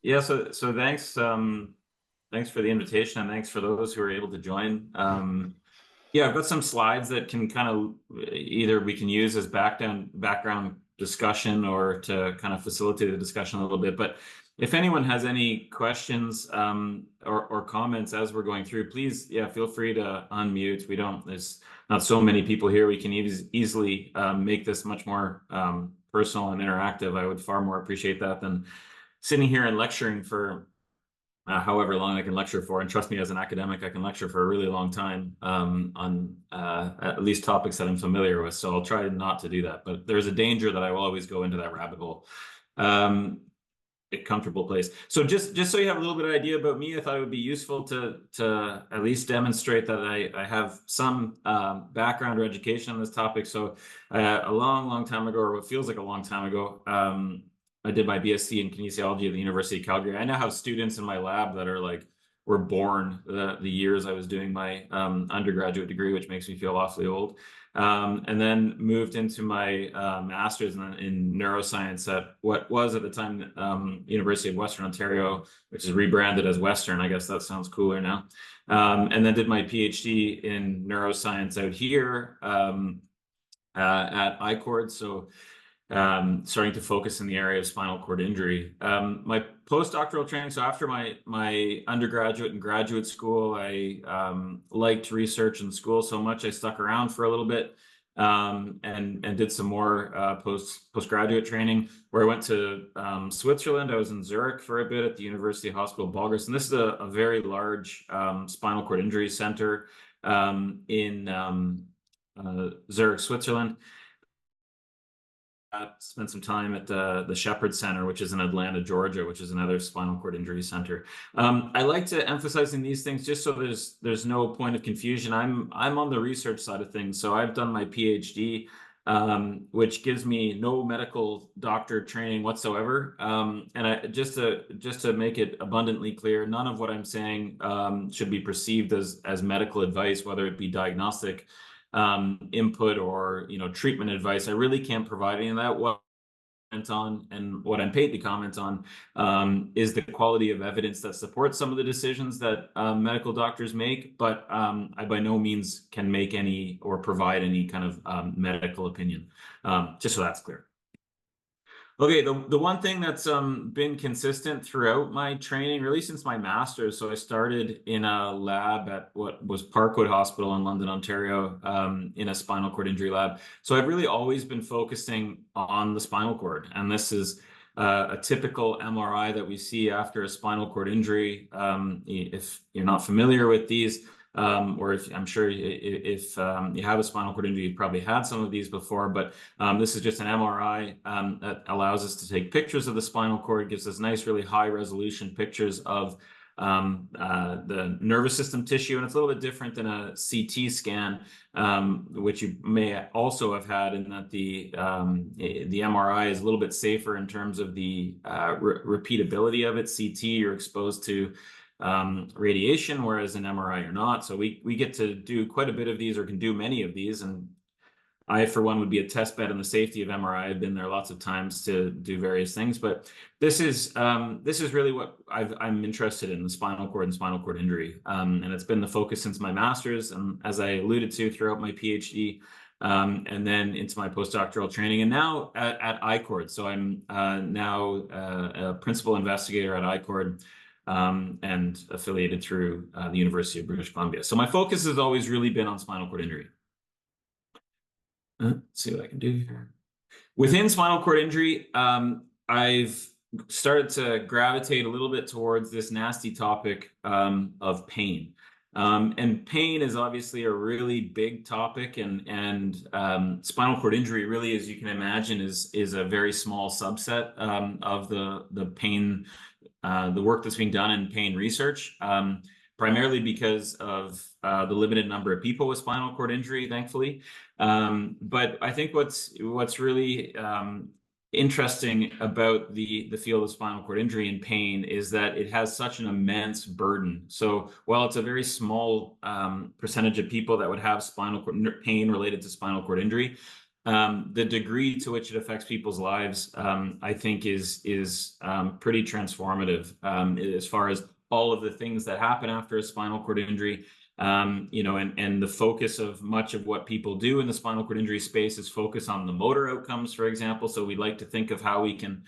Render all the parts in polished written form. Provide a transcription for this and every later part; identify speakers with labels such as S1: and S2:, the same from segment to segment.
S1: Yeah, so thanks for the invitation, and thanks for those who are able to join. Yeah, I've got some slides that can kind of either we can use as background discussion or to kind of facilitate the discussion a little bit. But if anyone has any questions or comments as we're going through, please, yeah, feel free to unmute. There's not so many people here. We can easily make this much more personal and interactive. I would far more appreciate that than sitting here and lecturing for however long I can lecture for. And trust me, as an academic, I can lecture for a really long time on at least topics that I'm familiar with. So I'll try not to do that. But there's a danger that I will always go into that rabbit hole. A comfortable place. So just so you have a little bit of idea about me, I thought it would be useful to at least demonstrate that I have some background or education on this topic. So a long time ago, or what feels like a long time ago, I did my BSc in kinesiology at the University of Calgary. I now have students in my lab that are were born the years I was doing my undergraduate degree, which makes me feel awfully old. And then moved into my master's in neuroscience at what was at the time University of Western Ontario, which is rebranded as Western. I guess that sounds cooler now. And then did my PhD in neuroscience out here at ICORD. So starting to focus in the area of spinal cord injury. My postdoctoral training, so after my undergraduate and graduate school, I liked research in school so much I stuck around for a little bit and did some more postgraduate training, where I went to Switzerland. I was in Zurich for a bit at the University Hospital Balgras, and this is a very large spinal cord injury center in Zurich, Switzerland. Spent some time at the Shepherd Center, which is in Atlanta, Georgia, which is another spinal cord injury center. I like to emphasize in these things just so there's no point of confusion. I'm on the research side of things, so I've done my PhD, which gives me no medical doctor training whatsoever. And just to make it abundantly clear, none of what I'm saying should be perceived as medical advice, whether it be diagnostic input or treatment advice. I really can't provide any of that. What I comment on and what I'm paid to comment on is the quality of evidence that supports some of the decisions that medical doctors make, but I by no means can make any or provide any kind of medical opinion, just so that's clear. Okay, the one thing that's been consistent throughout my training, really since my master's, so I started in a lab at what was Parkwood Hospital in London, Ontario, in a spinal cord injury lab. So I've really always been focusing on the spinal cord, and this is a typical MRI that we see after a spinal cord injury. If you're not familiar with these, or if I'm sure if you have a spinal cord injury, you've probably had some of these before, but this is just an MRI that allows us to take pictures of the spinal cord, gives us nice, really high resolution pictures of the nervous system tissue. And it's a little bit different than a CT scan, which you may also have had, in that the MRI is a little bit safer in terms of the repeatability of it. CT, you're exposed to radiation, whereas an MRI you're not. So we get to do quite a bit of these, or can do many of these, and I, for one, would be a test bed on the safety of MRI. I've been there lots of times to do various things, but this is really what I'm interested in, the spinal cord and spinal cord injury, and it's been the focus since my master's, and as I alluded to, throughout my PhD, and then into my postdoctoral training, and now at ICORD. So I'm now a principal investigator at ICORD, and affiliated through the University of British Columbia. So my focus has always really been on spinal cord injury. Let's see what I can do here. Within spinal cord injury, I've started to gravitate a little bit towards this nasty topic of pain. And pain is obviously a really big topic, and spinal cord injury, really, as you can imagine, is a very small subset of the pain, the work that's being done in pain research, primarily because of the limited number of people with spinal cord injury, thankfully. But I think what's really interesting about the field of spinal cord injury and pain is that it has such an immense burden. So while it's a very small percentage of people that would have spinal cord pain related to spinal cord injury, the degree to which it affects people's lives, I think is pretty transformative, as far as all of the things that happen after a spinal cord injury. And the focus of much of what people do in the spinal cord injury space is focus on the motor outcomes, for example. So we like to think of how we can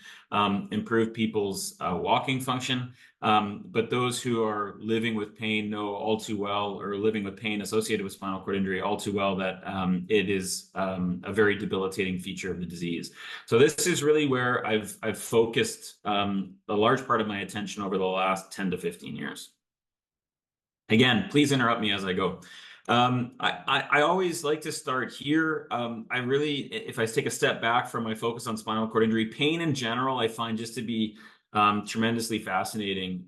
S1: improve people's walking function. But those who are living with pain know all too well, or living with pain associated with spinal cord injury all too well, that it is a very debilitating feature of the disease. So this is really where I've focused a large part of my attention over the last 10 to 15 years. Again, please interrupt me as I go. I always like to start here. I really, if I take a step back from my focus on spinal cord injury, pain in general, I find just to be tremendously fascinating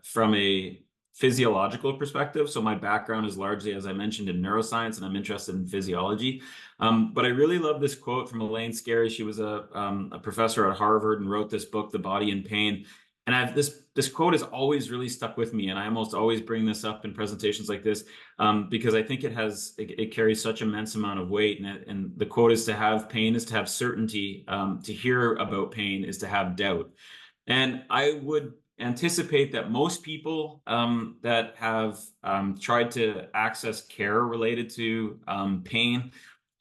S1: from a physiological perspective. So my background is largely, as I mentioned, in neuroscience, and I'm interested in physiology. But I really love this quote from Elaine Scarry. She was a professor at Harvard and wrote this book, The Body in Pain. And this quote has always really stuck with me, and I almost always bring this up in presentations like this because I think it carries such immense amount of weight. And the quote is, to have pain is to have certainty. To hear about pain is to have doubt. And I would anticipate that most people that have tried to access care related to pain,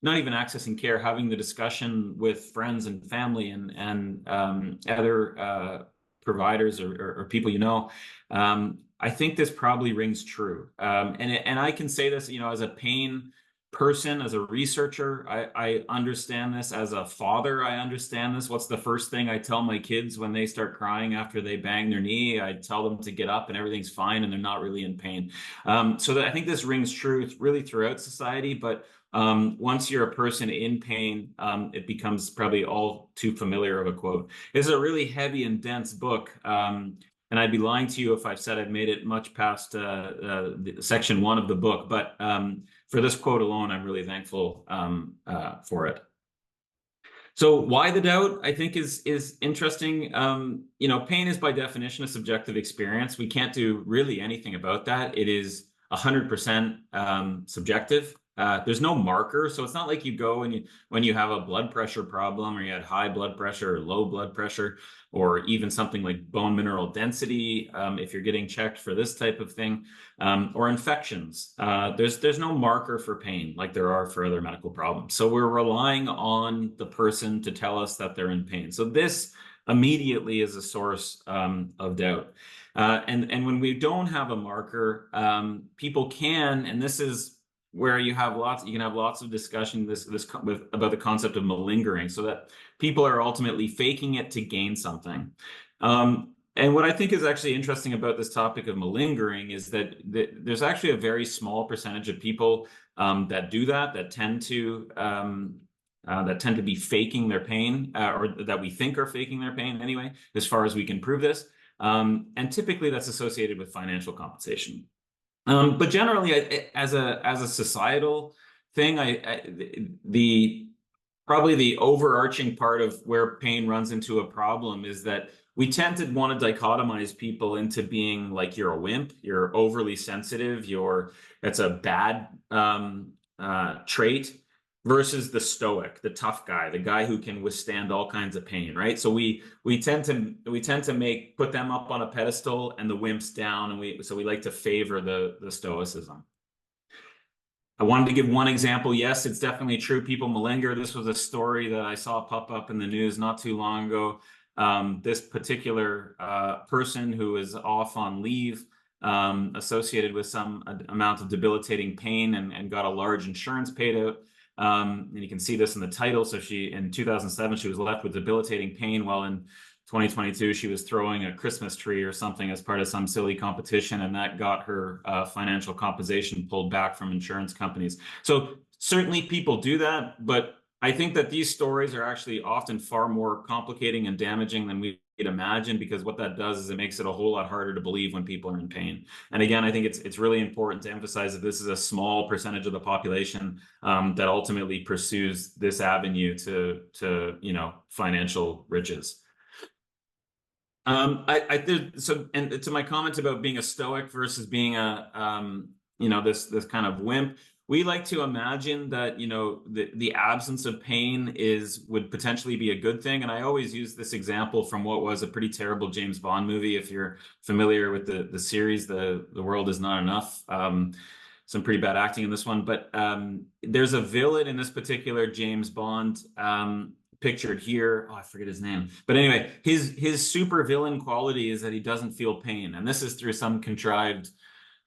S1: not even accessing care, having the discussion with friends and family and other providers or people I think this probably rings true. And I can say this, as a pain person, as a researcher, I understand this. As a father, I understand this. What's the first thing I tell my kids when they start crying after they bang their knee? I tell them to get up and everything's fine and they're not really in pain. So that I think this rings true really throughout society, but once you're a person in pain, it becomes probably all too familiar of a quote. It's a really heavy and dense book. And I'd be lying to you if I've said I've made it much past section 1 of the book. But for this quote alone, I'm really thankful for it. So why the doubt, I think, is interesting. Pain is by definition a subjective experience. We can't do really anything about that. It is 100% subjective. There's no marker, so it's not like you go and when you have a blood pressure problem, or you had high blood pressure or low blood pressure, or even something like bone mineral density, if you're getting checked for this type of thing, or infections. There's no marker for pain like there are for other medical problems. So we're relying on the person to tell us that they're in pain. So this immediately is a source of doubt. And when we don't have a marker, people can, and this is where you can have lots of discussion about the concept of malingering, so that people are ultimately faking it to gain something. And what I think is actually interesting about this topic of malingering is that there's actually a very small percentage of people that do that tend to be faking their pain, or that we think are faking their pain anyway, as far as we can prove this. And typically that's associated with financial compensation. But generally, as a societal thing, probably the overarching part of where pain runs into a problem is that we tend to want to dichotomize people into being like, you're a wimp, you're overly sensitive, that's a bad trait, versus the stoic, the tough guy, the guy who can withstand all kinds of pain, right? So we tend to put them up on a pedestal and the wimps down, and we like to favor the stoicism. I wanted to give one example. Yes, it's definitely true. People malinger. This was a story that I saw pop up in the news not too long ago. This particular person who is off on leave associated with some amount of debilitating pain and got a large insurance paid out. And you can see this in the title. So in 2007, she was left with debilitating pain, while in 2022, she was throwing a Christmas tree or something as part of some silly competition, and that got her financial compensation pulled back from insurance companies. So certainly people do that, but I think that these stories are actually often far more complicating and damaging than we could imagine, because what that does is it makes it a whole lot harder to believe when people are in pain. And again, I think it's really important to emphasize that this is a small percentage of the population that ultimately pursues this avenue to financial riches. And to my comments about being a stoic versus being a this kind of wimp, we like to imagine that, you know, the absence of pain would potentially be a good thing. And I always use this example from what was a pretty terrible James Bond movie. If you're familiar with the series, The World Is Not Enough. Some pretty bad acting in this one, but there's a villain in this particular James Bond pictured here. Oh, I forget his name. But anyway, his super villain quality is that he doesn't feel pain. And this is through some contrived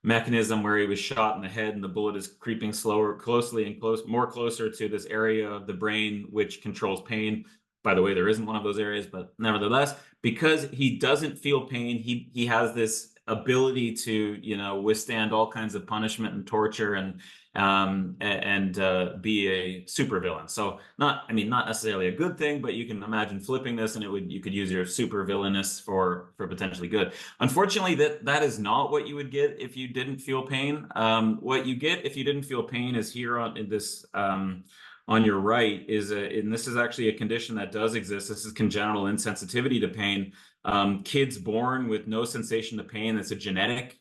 S1: mechanism where he was shot in the head and the bullet is creeping more closer to this area of the brain which controls pain. By the way, there isn't one of those areas, but nevertheless, because he doesn't feel pain, he has this ability to, you know, withstand all kinds of punishment and torture and be a supervillain. So not necessarily a good thing, but you can imagine flipping this and you could use your supervillainess for potentially good. Unfortunately, that is not what you would get if you didn't feel pain. What you get if you didn't feel pain is here in this on your right and this is actually a condition that does exist. This is congenital insensitivity to pain. Kids born with no sensation to pain. That's a genetic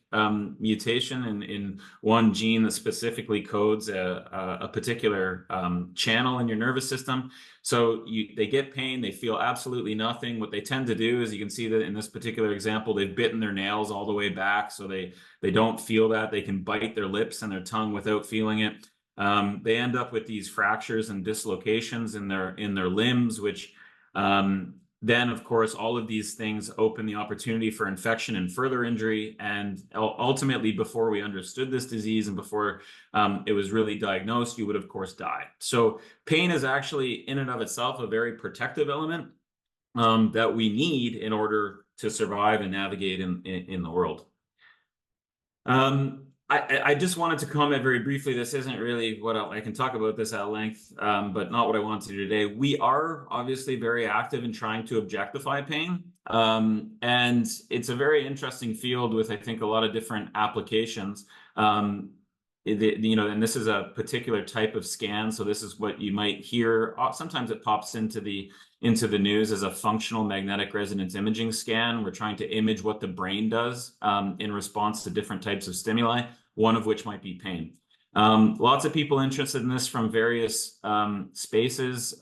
S1: mutation in one gene that specifically codes a particular channel in your nervous system. So they get pain, they feel absolutely nothing. What they tend to do is, you can see that in this particular example, they've bitten their nails all the way back, so they don't feel that. They can bite their lips and their tongue without feeling it. They end up with these fractures and dislocations in their limbs, which then, of course, all of these things open the opportunity for infection and further injury. And ultimately, before we understood this disease and before it was really diagnosed, you would, of course, die. So pain is actually, in and of itself, a very protective element that we need in order to survive and navigate in the world. I just wanted to comment very briefly. This isn't really what I can talk about this at length, but not what I want to do today. We are obviously very active in trying to objectify pain. And it's a very interesting field with, I think, a lot of different applications. You know, and this is a particular type of scan. So this is what you might hear. Sometimes it pops into the news as a functional magnetic resonance imaging scan. We're trying to image what the brain does in response to different types of stimuli, one of which might be pain. Lots of people interested in this from various spaces.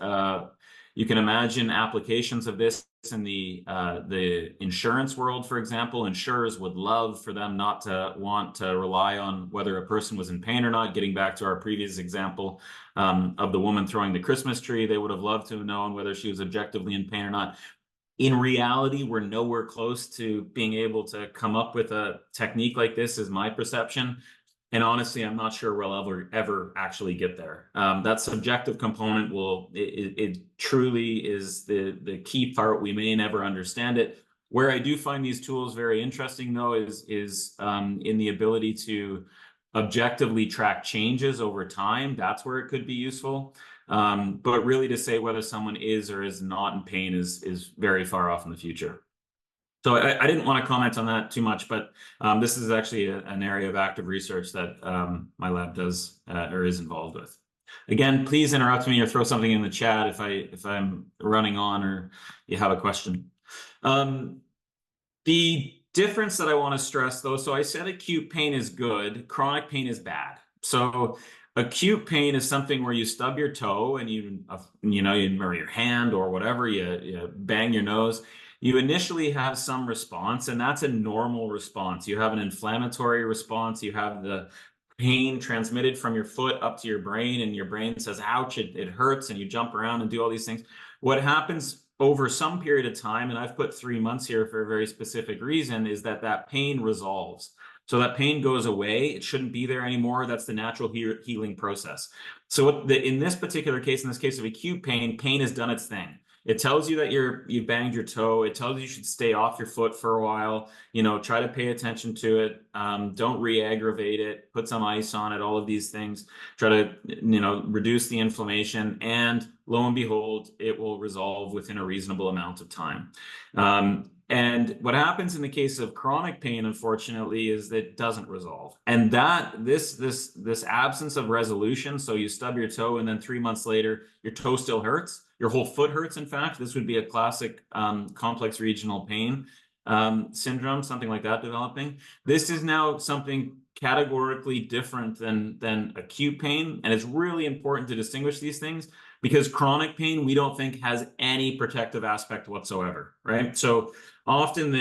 S1: You can imagine applications of this in the insurance world, for example. Insurers would love for them not to want to rely on whether a person was in pain or not. Getting back to our previous example of the woman throwing the Christmas tree, they would have loved to have known whether she was objectively in pain or not. In reality, we're nowhere close to being able to come up with a technique like this, is my perception. And honestly, I'm not sure we'll ever actually get there. That subjective component it truly is the key part. We may never understand it. Where I do find these tools very interesting, though, is in the ability to objectively track changes over time. That's where it could be useful. But really, to say whether someone is or is not in pain is very far off in the future. So I didn't want to comment on that too much, but this is actually an area of active research that my lab does or is involved with. Again, please interrupt me or throw something in the chat if I'm running on or you have a question. The difference that I want to stress, though, so I said acute pain is good, chronic pain is bad. So acute pain is something where you stub your toe and you or your hand or whatever, you bang your nose. You initially have some response, and that's a normal response. You have an inflammatory response. You have the pain transmitted from your foot up to your brain, and your brain says, ouch, it hurts, and you jump around and do all these things. What happens over some period of time, and I've put 3 months here for a very specific reason, is that pain resolves. So that pain goes away. It shouldn't be there anymore. That's the natural healing process. So in this particular case, in this case of acute pain, pain has done its thing. It tells you that you banged your toe. It tells you should stay off your foot for a while. Try to pay attention to it. Don't re-aggravate it. Put some ice on it. All of these things. Try to reduce the inflammation, and lo and behold, it will resolve within a reasonable amount of time. And what happens in the case of chronic pain, unfortunately, is that it doesn't resolve. And this absence of resolution, so you stub your toe and then 3 months later, your toe still hurts. Your whole foot hurts, in fact. This would be a classic complex regional pain syndrome, something like that developing. This is now something categorically different than acute pain, and it's really important to distinguish these things because chronic pain we don't think has any protective aspect whatsoever, right? So often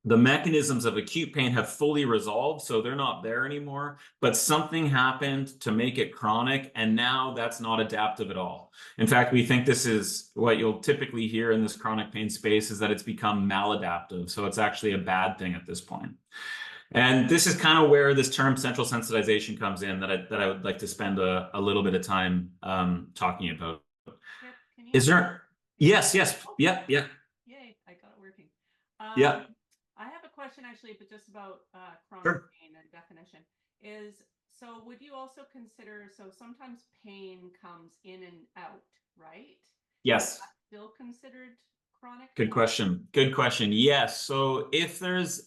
S1: the mechanisms of acute pain have fully resolved, so they're not there anymore, but something happened to make it chronic, and now that's not adaptive at all. In fact, we think this is what you'll typically hear in this chronic pain space, is that it's become maladaptive, so it's actually a bad thing at this point. And this is kind of where this term central sensitization comes in that I would like to spend a little bit of time talking about.
S2: Yep. Can you
S1: Is there? Yes, yes.
S2: Oh,
S1: yeah.
S2: Yay, I got it working.
S1: Yeah.
S2: I have a question actually, but just about chronic
S1: Sure.
S2: pain and definition. So would you also consider, so sometimes pain comes in and out, right?
S1: Yes.
S2: Is that still considered chronic
S1: Good
S2: pain?
S1: question. Good question. Yes. So if there's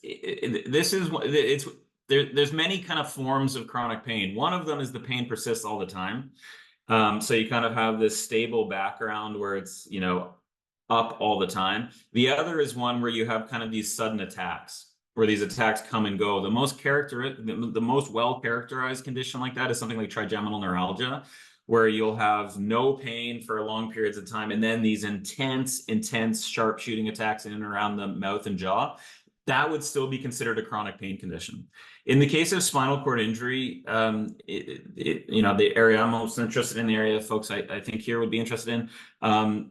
S1: many kind of forms of chronic pain. One of them is the pain persists all the time. So you kind of have this stable background where it's, up all the time. The other is one where you have kind of these sudden attacks, where these attacks come and go. The most well characterized condition like that is something like trigeminal neuralgia, where you'll have no pain for long periods of time, and then these intense sharp shooting attacks in and around the mouth and jaw. That would still be considered a chronic pain condition. In the case of spinal cord injury, the area I'm most interested in, the area of folks I think here would be interested in,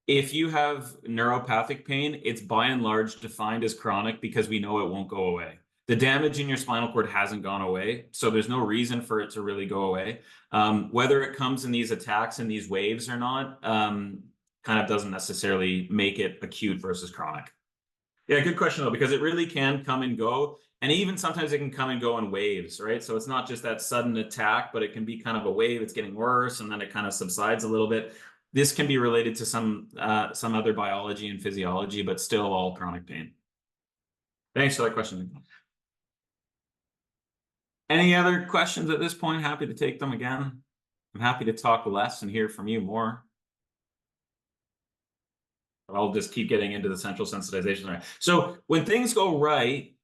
S1: if you have neuropathic pain, it's by and large defined as chronic because we know it won't go away. The damage in your spinal cord hasn't gone away, so there's no reason for it to really go away. Whether it comes in these attacks and these waves or not, kind of doesn't necessarily make it acute versus chronic. Yeah, good question though, because it really can come and go. And even sometimes it can come and go in waves, right? So it's not just that sudden attack, but it can be kind of a wave, it's getting worse, and then it kind of subsides a little bit. This can be related to some other biology and physiology, but still all chronic pain. Thanks for that question. Any other questions at this point? Happy to take them again. I'm happy to talk less and hear from you more. I'll just keep getting into the central sensitization. Right. So when things go right,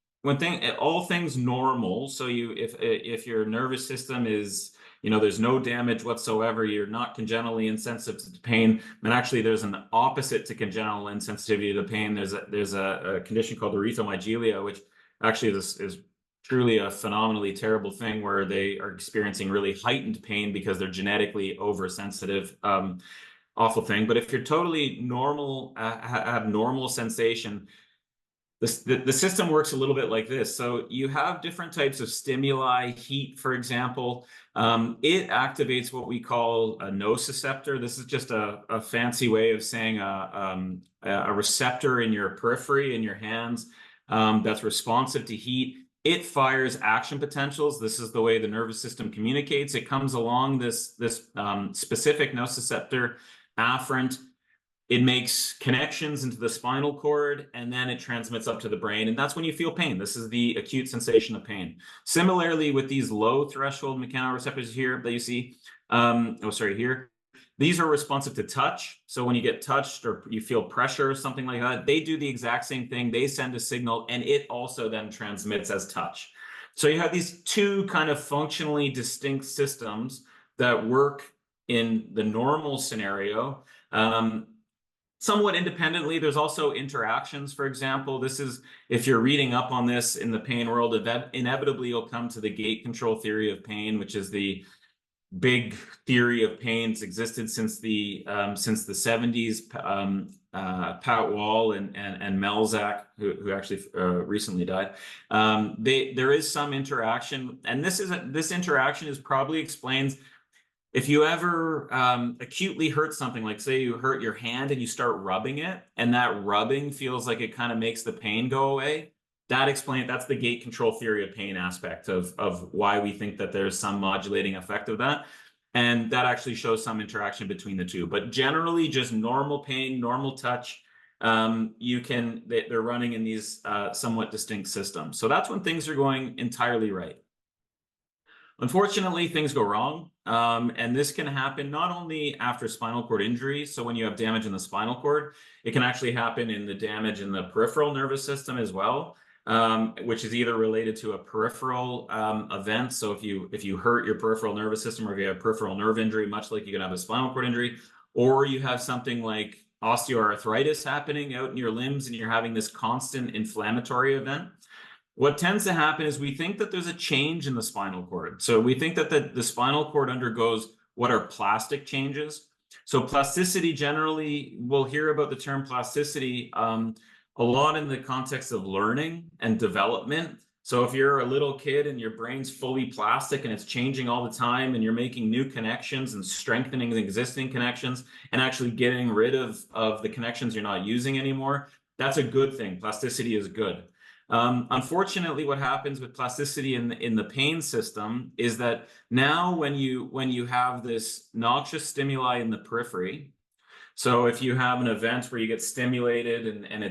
S1: all things normal. So if your nervous system is, there's no damage whatsoever, you're not congenitally insensitive to pain. And actually, there's an opposite to congenital insensitivity to pain. There's a condition called erythromegalia, which actually is truly a phenomenally terrible thing where they are experiencing really heightened pain because they're genetically oversensitive. Awful thing. But if you're totally normal, have normal sensation, the system works a little bit like this. So you have different types of stimuli, heat, for example. It activates what we call a nociceptor. This is just a fancy way of saying a receptor in your periphery, in your hands, that's responsive to heat. It fires action potentials. This is the way the nervous system communicates. It comes along this specific nociceptor afferent. It makes connections into the spinal cord, and then it transmits up to the brain. And that's when you feel pain. This is the acute sensation of pain. Similarly, with these low threshold mechanoreceptors here that you see, here, these are responsive to touch. So when you get touched or you feel pressure or something like that, they do the exact same thing. They send a signal, and it also then transmits as touch. So you have these two kind of functionally distinct systems that work in the normal scenario. Somewhat independently, there's also interactions. For example, this is, if you're reading up on this in the pain world, inevitably you'll come to the gate control theory of pain, which is the big theory of pain. It's existed since the 70s. Pat Wall and Melzack, who actually recently died. There is some interaction, and this interaction is probably explains if you ever acutely hurt something, like say you hurt your hand and you start rubbing it, and that rubbing feels like it kind of makes the pain go away. That's the gate control theory of pain aspect of why we think that there's some modulating effect of that. And that actually shows some interaction between the two. But generally, just normal pain, normal touch, they're running in these somewhat distinct systems. So that's when things are going entirely right. Unfortunately, things go wrong, and this can happen not only after spinal cord injury. So when you have damage in the spinal cord, it can actually happen in the damage in the peripheral nervous system as well. which is either related to a peripheral event. So if you hurt your peripheral nervous system, or if you have peripheral nerve injury, much like you can have a spinal cord injury, or you have something like osteoarthritis happening out in your limbs and you're having this constant inflammatory event, what tends to happen is we think that there's a change in the spinal cord. So we think that the spinal cord undergoes what are plastic changes. So plasticity, generally, we'll hear about the term plasticity a lot in the context of learning and development. So if you're a little kid and your brain's fully plastic and it's changing all the time and you're making new connections and strengthening the existing connections and actually getting rid of the connections you're not using anymore, that's a good thing. Plasticity is good. Unfortunately, what happens with plasticity in the pain system is that now when you have this noxious stimuli in the periphery, so if you have an event where you get stimulated and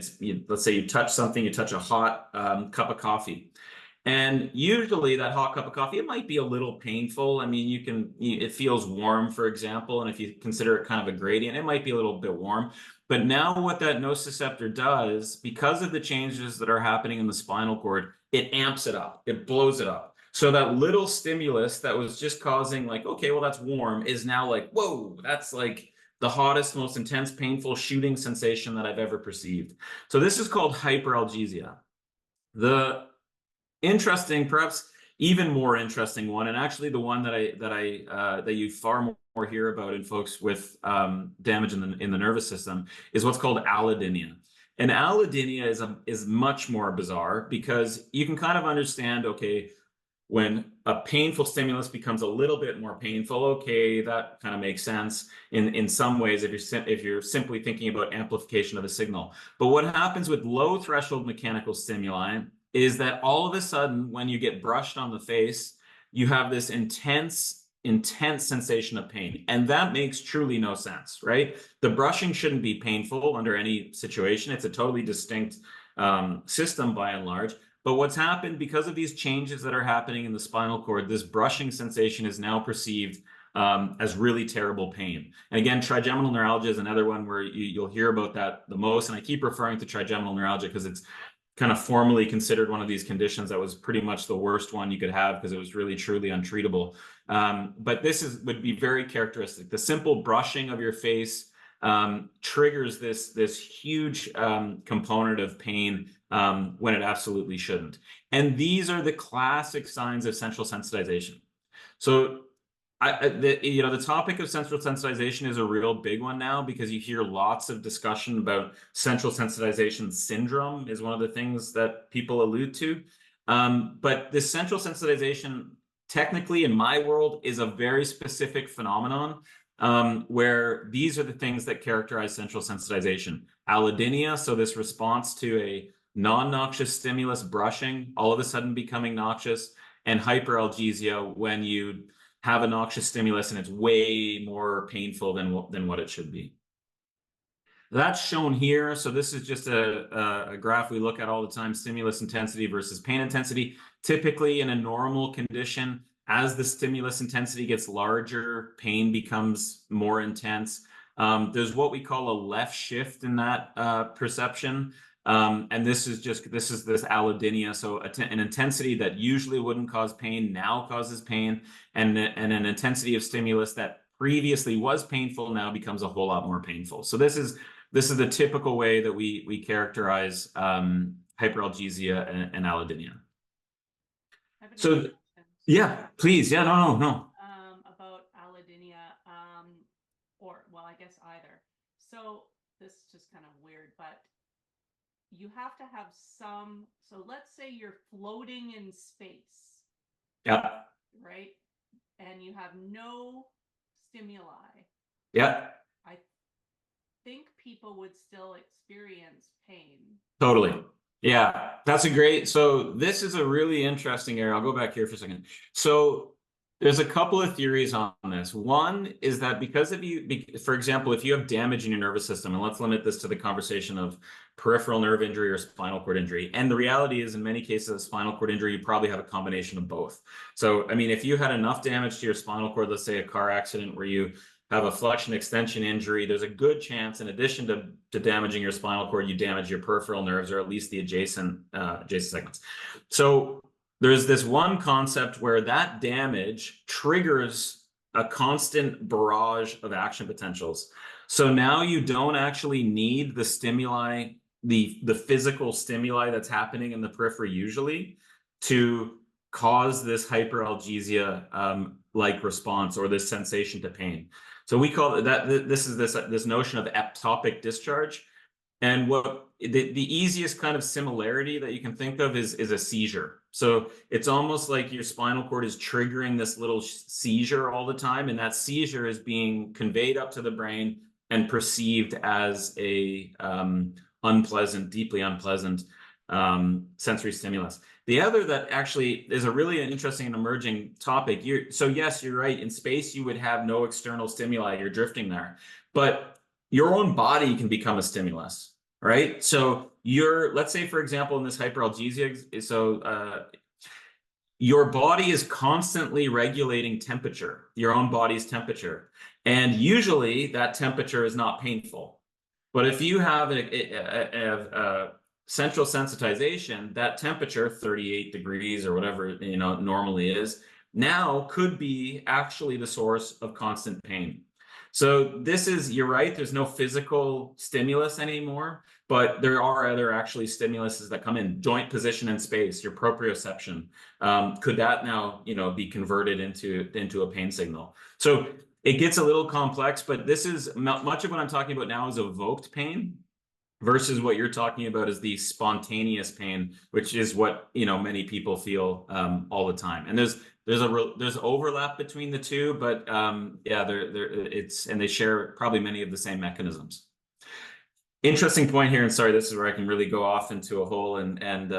S1: let's say you touch something, you touch a hot cup of coffee, and usually that hot cup of coffee, it might be a little painful. I mean, it feels warm, for example, and if you consider it kind of a gradient, it might be a little bit warm. But now what that nociceptor does, because of the changes that are happening in the spinal cord, it amps it up, it blows it up. So that little stimulus that was just causing like, okay, well, that's warm, is now like, whoa, that's like the hottest, most intense, painful shooting sensation that I've ever perceived. So this is called hyperalgesia. The interesting, perhaps even more interesting one, and actually the one that you far more hear about in folks with damage in the nervous system, is what's called allodynia. And allodynia is much more bizarre, because you can kind of understand, okay, when a painful stimulus becomes a little bit more painful, okay, that kind of makes sense in some ways if you're simply thinking about amplification of the signal. But what happens with low threshold mechanical stimuli is that all of a sudden, when you get brushed on the face, you have this intense sensation of pain. And that makes truly no sense, right? The brushing shouldn't be painful under any situation. It's a totally distinct system by and large. But what's happened, because of these changes that are happening in the spinal cord, this brushing sensation is now perceived as really terrible pain. And again, trigeminal neuralgia is another one where you'll hear about that the most. And I keep referring to trigeminal neuralgia because it's kind of formally considered one of these conditions that was pretty much the worst one you could have, because it was really truly untreatable. But this would be very characteristic. The simple brushing of your face triggers this huge component of pain when it absolutely shouldn't. And these are the classic signs of central sensitization. So the topic of central sensitization is a real big one now, because you hear lots of discussion about central sensitization syndrome is one of the things that people allude to. But this central sensitization, technically in my world, is a very specific phenomenon where these are the things that characterize central sensitization. Allodynia, so this response to a non-noxious stimulus, brushing, all of a sudden becoming noxious, and hyperalgesia, when you have a noxious stimulus and it's way more painful than what it should be. That's shown here. So this is just a graph we look at all the time, stimulus intensity versus pain intensity. Typically in a normal condition, as the stimulus intensity gets larger, pain becomes more intense. There's what we call a left shift in that perception. And this is this allodynia. So an intensity that usually wouldn't cause pain now causes pain, and an intensity of stimulus that previously was painful now becomes a whole lot more painful. So this is the typical way that we characterize hyperalgesia and allodynia. So yeah, please. Yeah, no.
S2: About allodynia, or well, I guess either. So this is just kind of weird, but you have to have some, so let's say you're floating in space.
S1: Yeah.
S2: Right? And you have no stimuli.
S1: Yeah.
S2: I think people would still experience pain.
S1: Totally. Yeah, that's a great, so this is a really interesting area. I'll go back here for a second. So there's a couple of theories on this. One is that because of for example, if you have damage in your nervous system, and let's limit this to the conversation of peripheral nerve injury or spinal cord injury. And the reality is, in many cases of spinal cord injury, you probably have a combination of both. So, I mean, if you had enough damage to your spinal cord, let's say a car accident where you have a flexion extension injury, there's a good chance, in addition to damaging your spinal cord, you damage your peripheral nerves, or at least the adjacent segments. So there's this one concept where that damage triggers a constant barrage of action potentials. So now you don't actually need the stimuli, the physical stimuli that's happening in the periphery usually, to cause this hyperalgesia like response, or this sensation to pain. So we call that, this notion of ectopic discharge. And what the easiest kind of similarity that you can think of is a seizure. So it's almost like your spinal cord is triggering this little seizure all the time, and that seizure is being conveyed up to the brain and perceived as a unpleasant, deeply unpleasant sensory stimulus. The other that actually is a really interesting and emerging topic. So yes, you're right. In space, you would have no external stimuli. You're drifting there, but your own body can become a stimulus, right? So let's say, for example, in this hyperalgesia, so your body is constantly regulating temperature, your own body's temperature. And usually that temperature is not painful. But if you have a central sensitization, that temperature, 38 degrees or whatever, normally is, now could be actually the source of constant pain. So you're right, there's no physical stimulus anymore, but there are other actually stimuluses that come in. Joint position in space, your proprioception. Could that now, be converted into a pain signal? So it gets a little complex, but this is much of what I'm talking about now is evoked pain, versus what you're talking about is the spontaneous pain, which is what many people feel all the time. And there's overlap between the two, but yeah, and they share probably many of the same mechanisms. Interesting point here, and sorry, this is where I can really go off into a hole and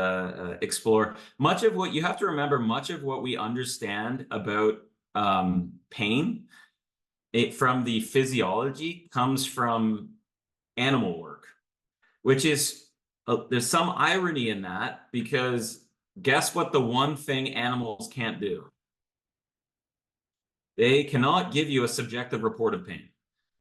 S1: explore. Much of what you have to remember, much of what we understand about pain, from the physiology, comes from animal work, which is, there's some irony in that, because guess what the one thing animals can't do? They cannot give you a subjective report of pain.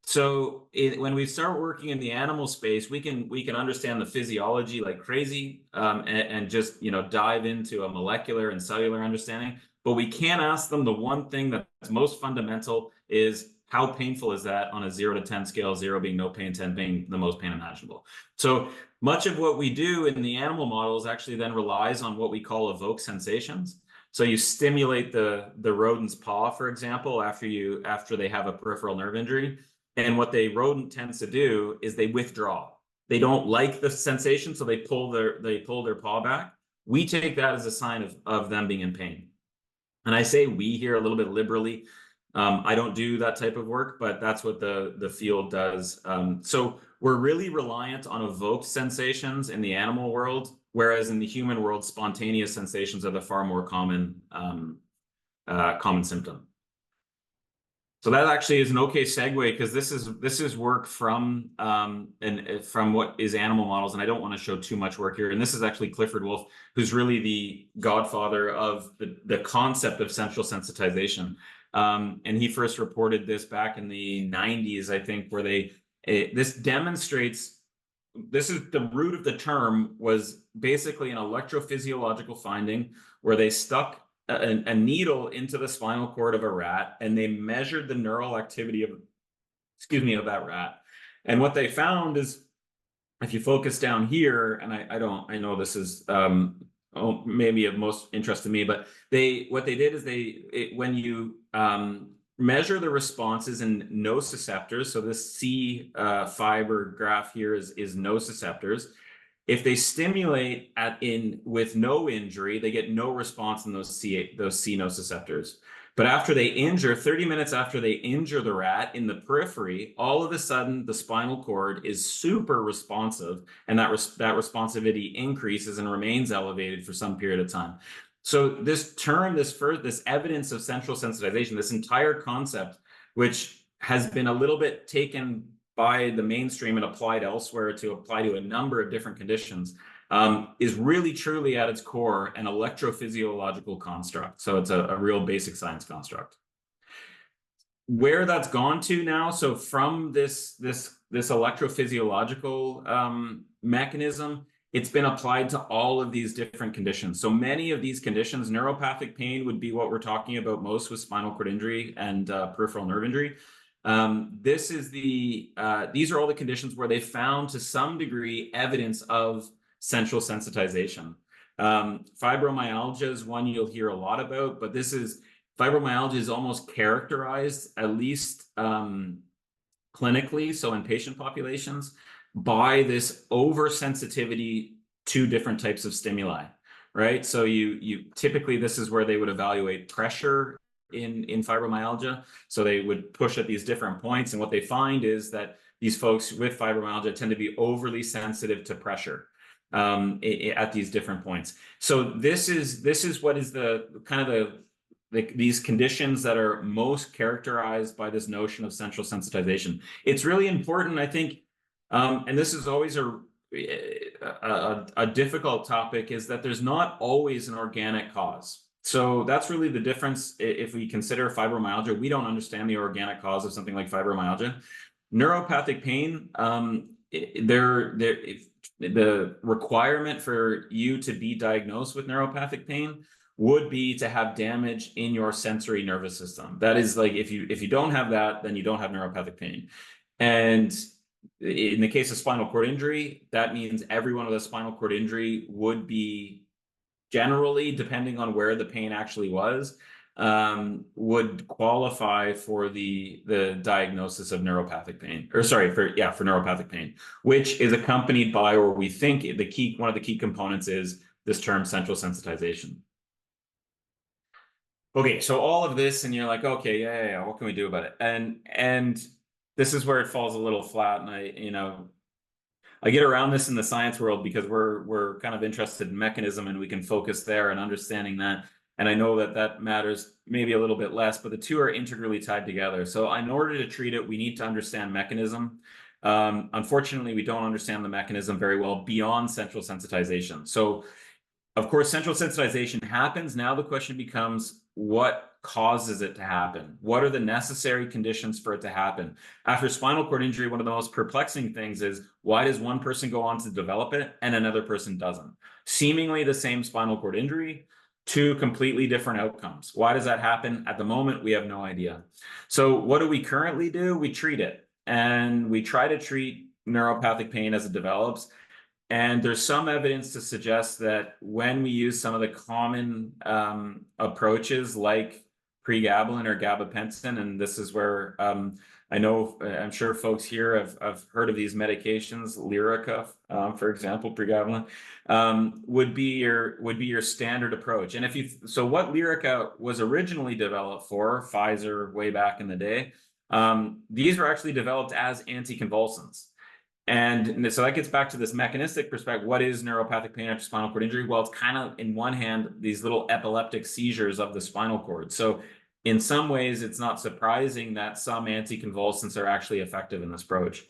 S1: So when we start working in the animal space, we can understand the physiology like crazy, and just dive into a molecular and cellular understanding. But we can't ask them the one thing that's most fundamental is, how painful is that on a 0 to 10 scale, 0 being no pain, 10 being the most pain imaginable. So much of what we do in the animal models actually then relies on what we call evoked sensations. So you stimulate the rodent's paw, for example, after they have a peripheral nerve injury. And what the rodent tends to do is they withdraw. They don't like the sensation, so they pull their paw back. We take that as a sign of them being in pain. And I say we here a little bit liberally. I don't do that type of work, but that's what the field does. So we're really reliant on evoked sensations in the animal world, whereas in the human world, spontaneous sensations are the far more common symptom. So that actually is an okay segue, because this is work from what is animal models, and I don't want to show too much work here. And this is actually Clifford Wolf, who's really the godfather of the concept of central sensitization. And he first reported this back in the 90s, I think, where this demonstrates, this is the root of the term, was basically an electrophysiological finding where they stuck a needle into the spinal cord of a rat, and they measured the neural activity of that rat. And what they found is, if you focus down here, and I know this is maybe of most interest to me, but what they did is when you measure the responses in nociceptors, so this C fiber graph here is nociceptors. If they stimulate with no injury, they get no response in those C nociceptors. But after they injure, 30 minutes after they injure the rat in the periphery, all of a sudden the spinal cord is super responsive, and that responsivity increases and remains elevated for some period of time. So this evidence of central sensitization, this entire concept, which has been a little bit taken by the mainstream and applied elsewhere to apply to a number of different conditions, is really truly at its core an electrophysiological construct. So it's a real basic science construct. where that's gone to now, so from this electrophysiological mechanism, it's been applied to all of these different conditions. So many of these conditions, neuropathic pain would be what we're talking about most with spinal cord injury and peripheral nerve injury. These are all the conditions where they found to some degree evidence of central sensitization. Fibromyalgia is one you'll hear a lot about, but fibromyalgia is almost characterized, at least clinically, so in patient populations, by this oversensitivity to different types of stimuli, right? So you typically, this is where they would evaluate pressure in fibromyalgia. So they would push at these different points, and what they find is that these folks with fibromyalgia tend to be overly sensitive to pressure at these different points. So this is what is the kind of these conditions that are most characterized by this notion of central sensitization. It's really important, I think, and this is always a difficult topic, is that there's not always an organic cause. So that's really the difference. If we consider fibromyalgia, we don't understand the organic cause of something like fibromyalgia. Neuropathic pain, the requirement for you to be diagnosed with neuropathic pain would be to have damage in your sensory nervous system. That is, like, if you don't have that, then you don't have neuropathic pain. And in the case of spinal cord injury, that means everyone with a spinal cord injury would be generally, depending on where the pain actually was, would qualify for the diagnosis of neuropathic pain, or sorry, for neuropathic pain, which is accompanied by, or we think one of the key components is this term central sensitization. Okay, so all of this, and you're like, okay, yeah, what can we do about it? And this is where it falls a little flat, and I get around this in the science world because we're kind of interested in mechanism, and we can focus there and understanding that. And I know that matters maybe a little bit less, but the two are integrally tied together. So in order to treat it, we need to understand mechanism. Unfortunately, we don't understand the mechanism very well beyond central sensitization. So of course, central sensitization happens. Now the question becomes, what causes it to happen? What are the necessary conditions for it to happen? After spinal cord injury, one of the most perplexing things is, why does one person go on to develop it and another person doesn't? Seemingly the same spinal cord injury, two completely different outcomes. Why does that happen? At the moment, we have no idea. So what do we currently do? We treat it, and we try to treat neuropathic pain as it develops. And there's some evidence to suggest that when we use some of the common approaches like pregabalin or gabapentin, and this is where I'm sure folks here have heard of these medications, Lyrica, for example, pregabalin, would be your standard approach. And so what Lyrica was originally developed for, Pfizer way back in the day, these were actually developed as anticonvulsants. And so that gets back to this mechanistic perspective. What is neuropathic pain after spinal cord injury? Well, it's kind of, in one hand, these little epileptic seizures of the spinal cord. So in some ways, it's not surprising that some anticonvulsants are actually effective in this approach.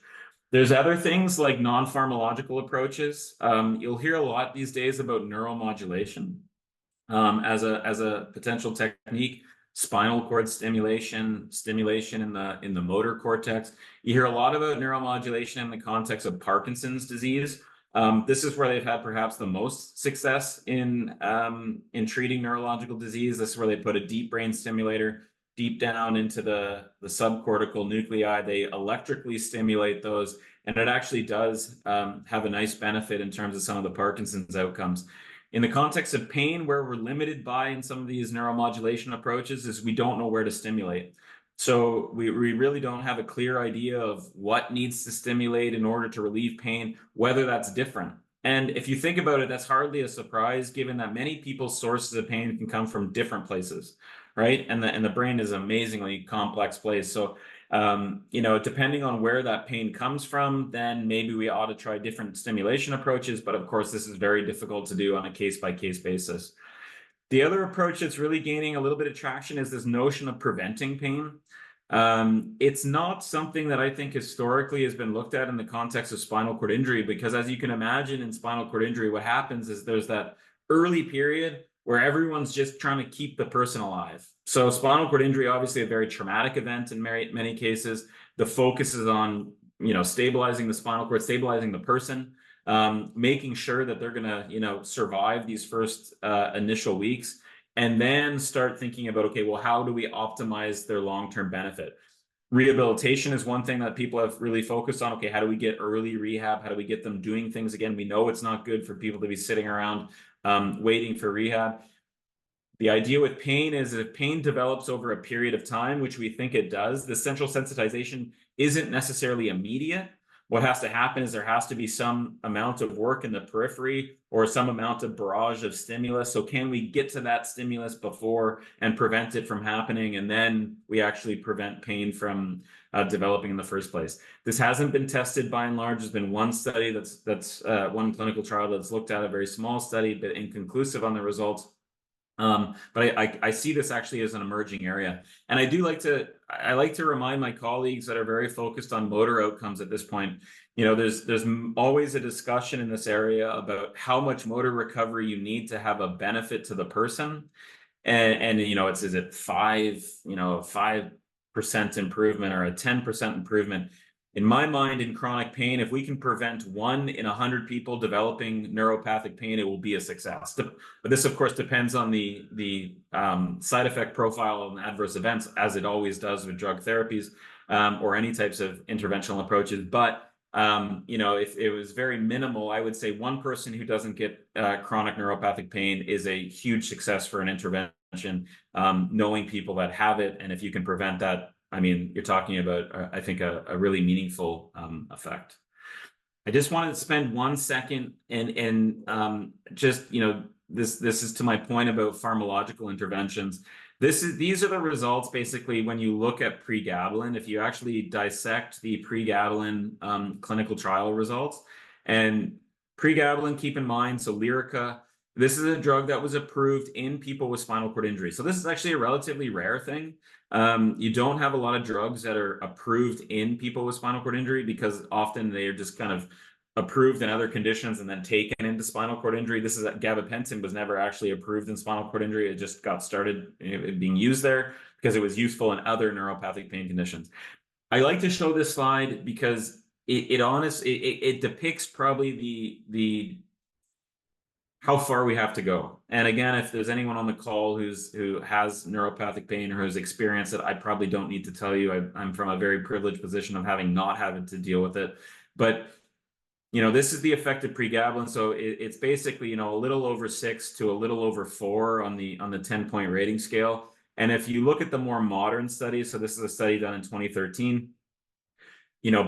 S1: There's other things like non-pharmacological approaches. You'll hear a lot these days about neuromodulation as a potential technique. Spinal cord stimulation in the motor cortex. You hear a lot about neuromodulation in the context of Parkinson's disease. This is where they've had perhaps the most success in treating neurological disease. This is where they put a deep brain stimulator deep down into the subcortical nuclei. They electrically stimulate those, and it actually does have a nice benefit in terms of some of the Parkinson's outcomes. In the context of pain, where we're limited by in some of these neuromodulation approaches is we don't know where to stimulate. So we really don't have a clear idea of what needs to stimulate in order to relieve pain, whether that's different. And if you think about it, that's hardly a surprise, given that many people's sources of pain can come from different places, right? And the brain is an amazingly complex place. So depending on where that pain comes from, then maybe we ought to try different stimulation approaches. But of course, this is very difficult to do on a case-by-case basis. The other approach that's really gaining a little bit of traction is this notion of preventing pain. It's not something that I think historically has been looked at in the context of spinal cord injury, because as you can imagine in spinal cord injury, what happens is there's that early period where everyone's just trying to keep the person alive. So spinal cord injury, obviously a very traumatic event in many cases. The focus is on, stabilizing the spinal cord, stabilizing the person, making sure that they're going to, survive these first initial weeks, and then start thinking about, okay, well, how do we optimize their long-term benefit? Rehabilitation is one thing that people have really focused on. Okay, how do we get early rehab? How do we get them doing things again? We know it's not good for people to be sitting around waiting for rehab. The idea with pain is if pain develops over a period of time, which we think it does, the central sensitization isn't necessarily immediate. What has to happen is there has to be some amount of work in the periphery or some amount of barrage of stimulus. So can we get to that stimulus before and prevent it from happening? And then we actually prevent pain from developing in the first place. This hasn't been tested by and large. There's been one study that's one clinical trial that's looked at, a very small study, but inconclusive on the results. But I see this actually as an emerging area. And I like to remind my colleagues that are very focused on motor outcomes at this point, there's always a discussion in this area about how much motor recovery you need to have a benefit to the person. And is it 5% improvement or a 10% improvement? In my mind, in chronic pain, if we can prevent 1 in 100 people developing neuropathic pain, it will be a success. But this, of course, depends on the side effect profile and adverse events, as it always does with drug therapies or any types of interventional approaches. But if it was very minimal, I would say 1 person who doesn't get chronic neuropathic pain is a huge success for an intervention. Knowing people that have it, and if you can prevent that, I mean, you're talking about, I think, a really meaningful effect. I just wanted to spend 1 second and just, this is to my point about pharmacological interventions. These are the results, basically, when you look at pregabalin, if you actually dissect the pregabalin clinical trial results. And pregabalin, keep in mind, so Lyrica, this is a drug that was approved in people with spinal cord injury. So this is actually a relatively rare thing. You don't have a lot of drugs that are approved in people with spinal cord injury because often they are just kind of approved in other conditions and then taken into spinal cord injury. This is gabapentin was never actually approved in spinal cord injury. It just got started being used there because it was useful in other neuropathic pain conditions. I like to show this slide because it depicts probably the how far we have to go. And again, if there's anyone on the call who has neuropathic pain or who's experienced it, I probably don't need to tell you. I'm from a very privileged position of having not having to deal with it. But this is the effect of pregabalin. So it's basically, a little over 6 to a little over 4 on the 10-point rating scale. And if you look at the more modern studies, so this is a study done in 2013,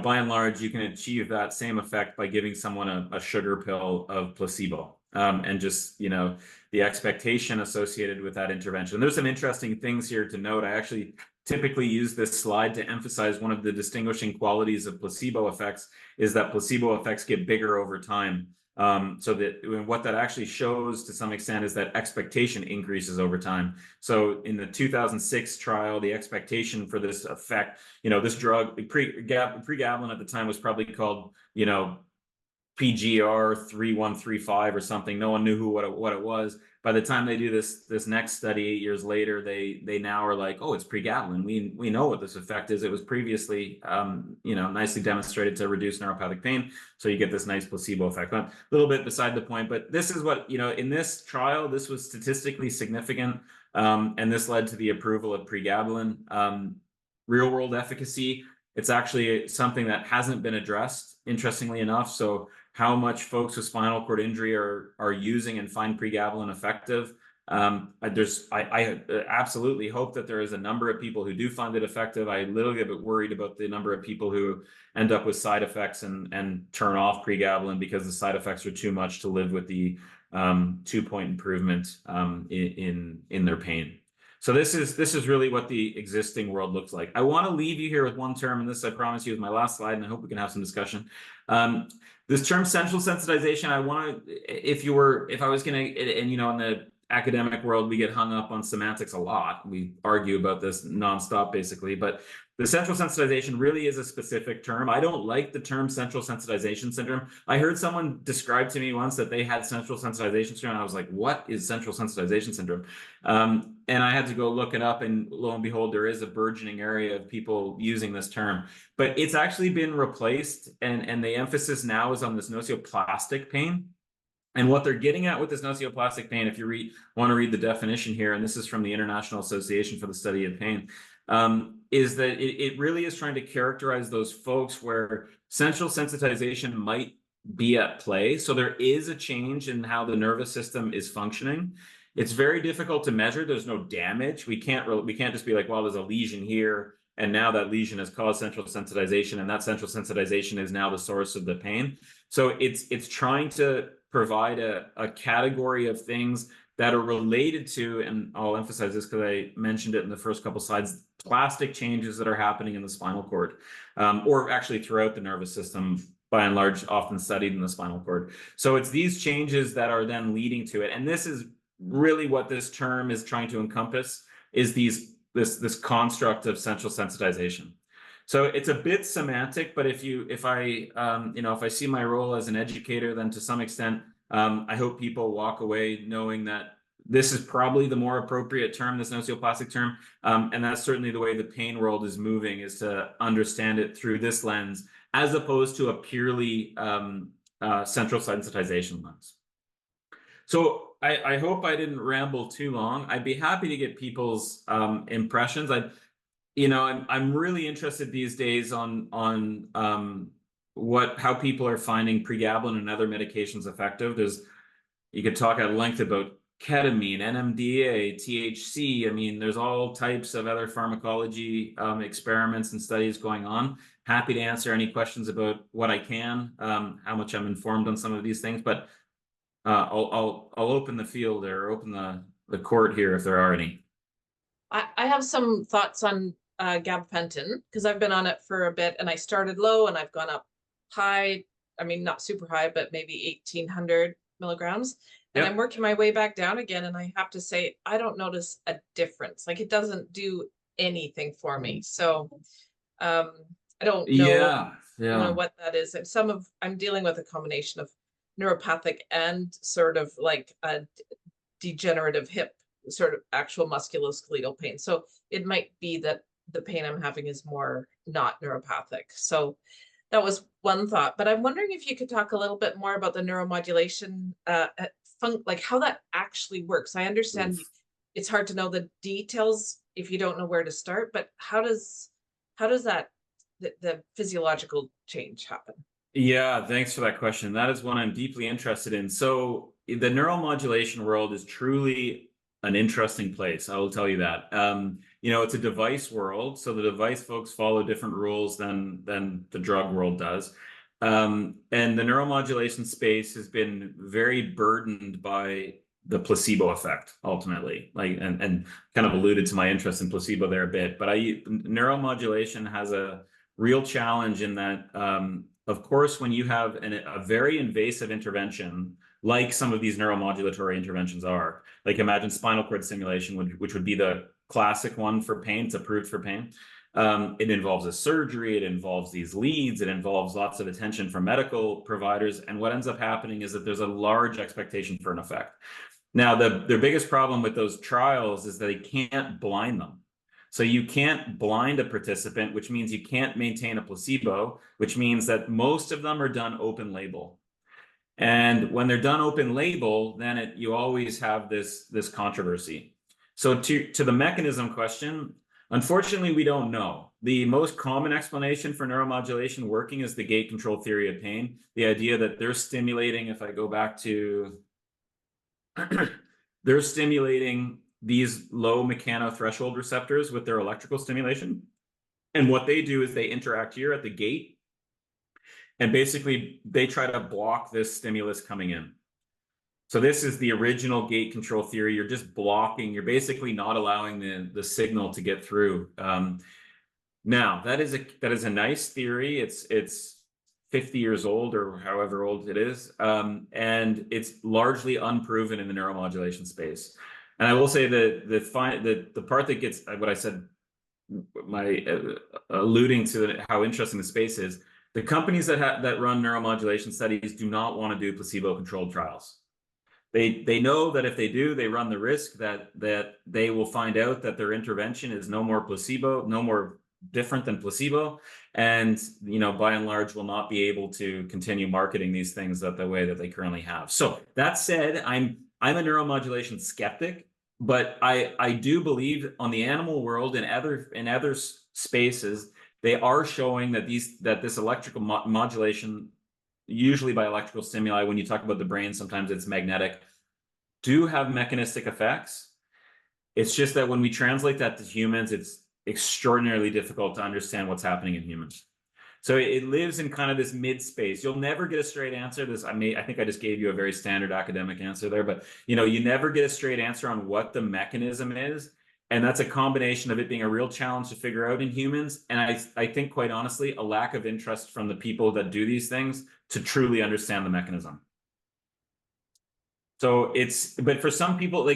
S1: by and large, you can achieve that same effect by giving someone a sugar pill of placebo. And just, the expectation associated with that intervention. There's some interesting things here to note. I actually typically use this slide to emphasize one of the distinguishing qualities of placebo effects is that placebo effects get bigger over time. So that what that actually shows to some extent is that expectation increases over time. So in the 2006 trial, the expectation for this effect, this drug, pregabalin at the time was probably called, PGR 3135 or something. No one knew what it was. By the time they do this next study 8 years later, they now are like, oh, it's pregabalin. We know what this effect is. It was previously nicely demonstrated to reduce neuropathic pain. So you get this nice placebo effect. A little bit beside the point, but this is what in this trial, this was statistically significant, and this led to the approval of pregabalin. Real world efficacy, it's actually something that hasn't been addressed, interestingly enough. So how much folks with spinal cord injury are using and find pregabalin effective. I absolutely hope that there is a number of people who do find it effective. I literally get a bit worried about the number of people who end up with side effects and turn off pregabalin because the side effects are too much to live with the 2-point improvement in their pain. So this is really what the existing world looks like. I want to leave you here with one term, and this I promise you is my last slide, and I hope we can have some discussion. This term central sensitization, if I was going to, and in the academic world, we get hung up on semantics a lot. We argue about this nonstop, basically. But The central sensitization really is a specific term. I don't like the term central sensitization syndrome. I heard someone describe to me once that they had central sensitization syndrome, and I was like, what is central sensitization syndrome? And I had to go look it up, and lo and behold, there is a burgeoning area of people using this term. But it's actually been replaced, and the emphasis now is on this nocioplastic pain. And what they're getting at with this nocioplastic pain, if you want to read the definition here, and this is from the International Association for the Study of Pain, is that it really is trying to characterize those folks where central sensitization might be at play. So there is a change in how the nervous system is functioning. It's very difficult to measure. There's no damage. We can't just be like, well, there's a lesion here, and now that lesion has caused central sensitization, and that central sensitization is now the source of the pain. So it's trying to provide a category of things that are related to, and I'll emphasize this because I mentioned it in the first couple slides, plastic changes that are happening in the spinal cord, or actually throughout the nervous system, by and large, often studied in the spinal cord. So it's these changes that are then leading to it. And this is really what this term is trying to encompass, is this construct of central sensitization. So it's a bit semantic, but if I see my role as an educator, then to some extent, I hope people walk away knowing that this is probably the more appropriate term, this nocioplastic term, and that's certainly the way the pain world is moving, is to understand it through this lens, as opposed to a purely central sensitization lens. So I hope I didn't ramble too long. I'd be happy to get people's impressions. I'm really interested these days on how people are finding pregabalin and other medications effective. You could talk at length about ketamine, NMDA, THC. I mean, there's all types of other pharmacology experiments and studies going on. Happy to answer any questions about what I can, how much I'm informed on some of these things, but I'll open the field, or open the court here if there are any.
S3: I have some thoughts on gabapentin, because I've been on it for a bit, and I started low and I've gone up high. I mean, not super high, but maybe 1,800 milligrams. And
S1: Yep.
S3: I'm working my way back down again. And I have to say, I don't notice a difference. Like, it doesn't do anything for me. So I don't know, what that is. And I'm dealing with a combination of neuropathic and sort of like a degenerative hip, sort of actual musculoskeletal pain. So it might be that the pain I'm having is more not neuropathic. So that was one thought. But I'm wondering if you could talk a little bit more about the neuromodulation, like how that actually works. I understand it's hard to know the details if you don't know where to start, but how does that the physiological change happen?
S1: Yeah, thanks for that question. That is one I'm deeply interested in. So the neuromodulation world is truly an interesting place. I will tell you that. It's a device world, so the device folks follow different rules than the drug world does. And the neuromodulation space has been very burdened by the placebo effect, ultimately. And kind of alluded to my interest in placebo there a bit. But neuromodulation has a real challenge in that, of course, when you have a very invasive intervention, like some of these neuromodulatory interventions are, like imagine spinal cord stimulation, which would be the classic one for pain. It's approved for pain. It involves a surgery. It involves these leads. It involves lots of attention from medical providers. And what ends up happening is that there's a large expectation for an effect. Now, their biggest problem with those trials is that they can't blind them. So you can't blind a participant, which means you can't maintain a placebo, which means that most of them are done open label. And when they're done open label, then you always have this controversy. So to the mechanism question, unfortunately, we don't know. The most common explanation for neuromodulation working is the gate control theory of pain. The idea that they're stimulating, if I go back to, they're stimulating these low mechanothreshold receptors with their electrical stimulation. And what they do is they interact here at the gate. And basically, they try to block this stimulus coming in. So this is the original gate control theory. You're just blocking. You're basically not allowing the signal to get through. Now, that is a nice theory. It's 50 years old, or however old it is. And it's largely unproven in the neuromodulation space. And I will say that the part that gets, what I said alluding to how interesting the space is. The companies that run neuromodulation studies do not want to do placebo-controlled trials. They know that if they do, they run the risk that they will find out that their intervention is no more different than placebo, and by and large will not be able to continue marketing these things the way that they currently have. So that said, I'm a neuromodulation skeptic, but I do believe on the animal world and other spaces, they are showing that this electrical modulation, usually by electrical stimuli, when you talk about the brain, sometimes it's magnetic, do have mechanistic effects. It's just that when we translate that to humans, it's extraordinarily difficult to understand what's happening in humans. So it lives in kind of this mid space. You'll never get a straight answer. I think I just gave you a very standard academic answer there, but you never get a straight answer on what the mechanism is. And that's a combination of it being a real challenge to figure out in humans. And I think, quite honestly, a lack of interest from the people that do these things to truly understand the mechanism. So but for some people,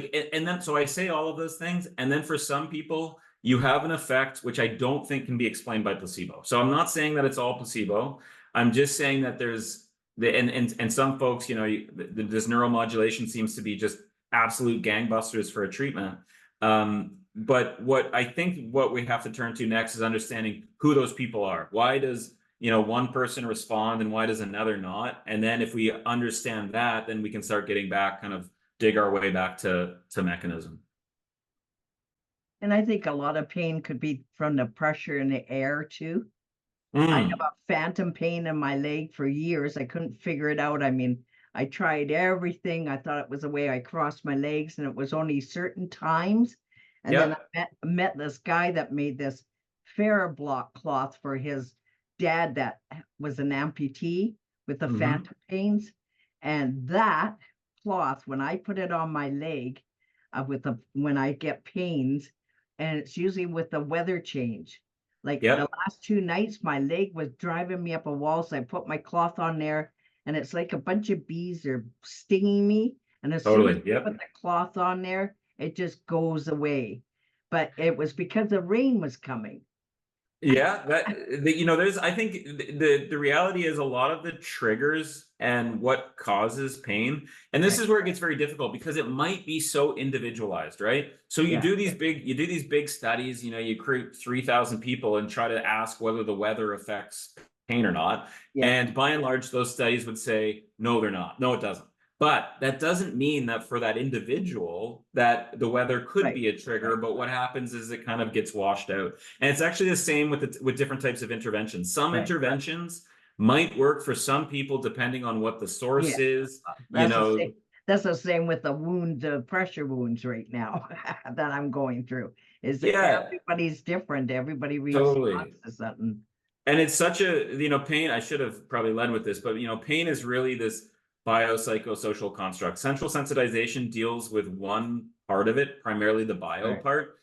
S1: so I say all of those things. And then for some people, you have an effect which I don't think can be explained by placebo. So I'm not saying that it's all placebo. I'm just saying that there's and some folks, this neuromodulation seems to be just absolute gangbusters for a treatment. But what we have to turn to next is understanding who those people are. Why does one person respond and why does another not? And then if we understand that, then we can start getting back, kind of dig our way back to mechanism.
S4: And I think a lot of pain could be from the pressure in the air too. I have a phantom pain in my leg for years. I couldn't figure it out. I mean, I tried everything. I thought it was the way I crossed my legs, and it was only certain times. And then I met this guy that made this Ferroblock cloth for his dad that was an amputee with the phantom pains. And that cloth, when I put it on my leg, when I get pains, and it's usually with the weather change. Like the last 2 nights, my leg was driving me up a wall. So I put my cloth on there, and it's like a bunch of bees are stinging me. And as soon as I put the cloth on there, it just goes away. But it was because the rain was coming.
S1: Yeah, I think the reality is a lot of the triggers and what causes pain, and this is where it gets very difficult because it might be so individualized, right? So you do these big studies, you create 3,000 people and try to ask whether the weather affects pain or not. And by and large, those studies would say, no, they're not. No, it doesn't. But that doesn't mean that for that individual that the weather could be a trigger, but what happens is it kind of gets washed out. And it's actually the same with different types of interventions. Some interventions might work for some people depending on what the source is.
S4: That's the same with the pressure wounds right now that I'm going through. Is that everybody's different. Everybody responds to something.
S1: And it's such a, pain, I should have probably led with this, but pain is really this biopsychosocial construct. Central sensitization deals with one part of it, primarily the bio part.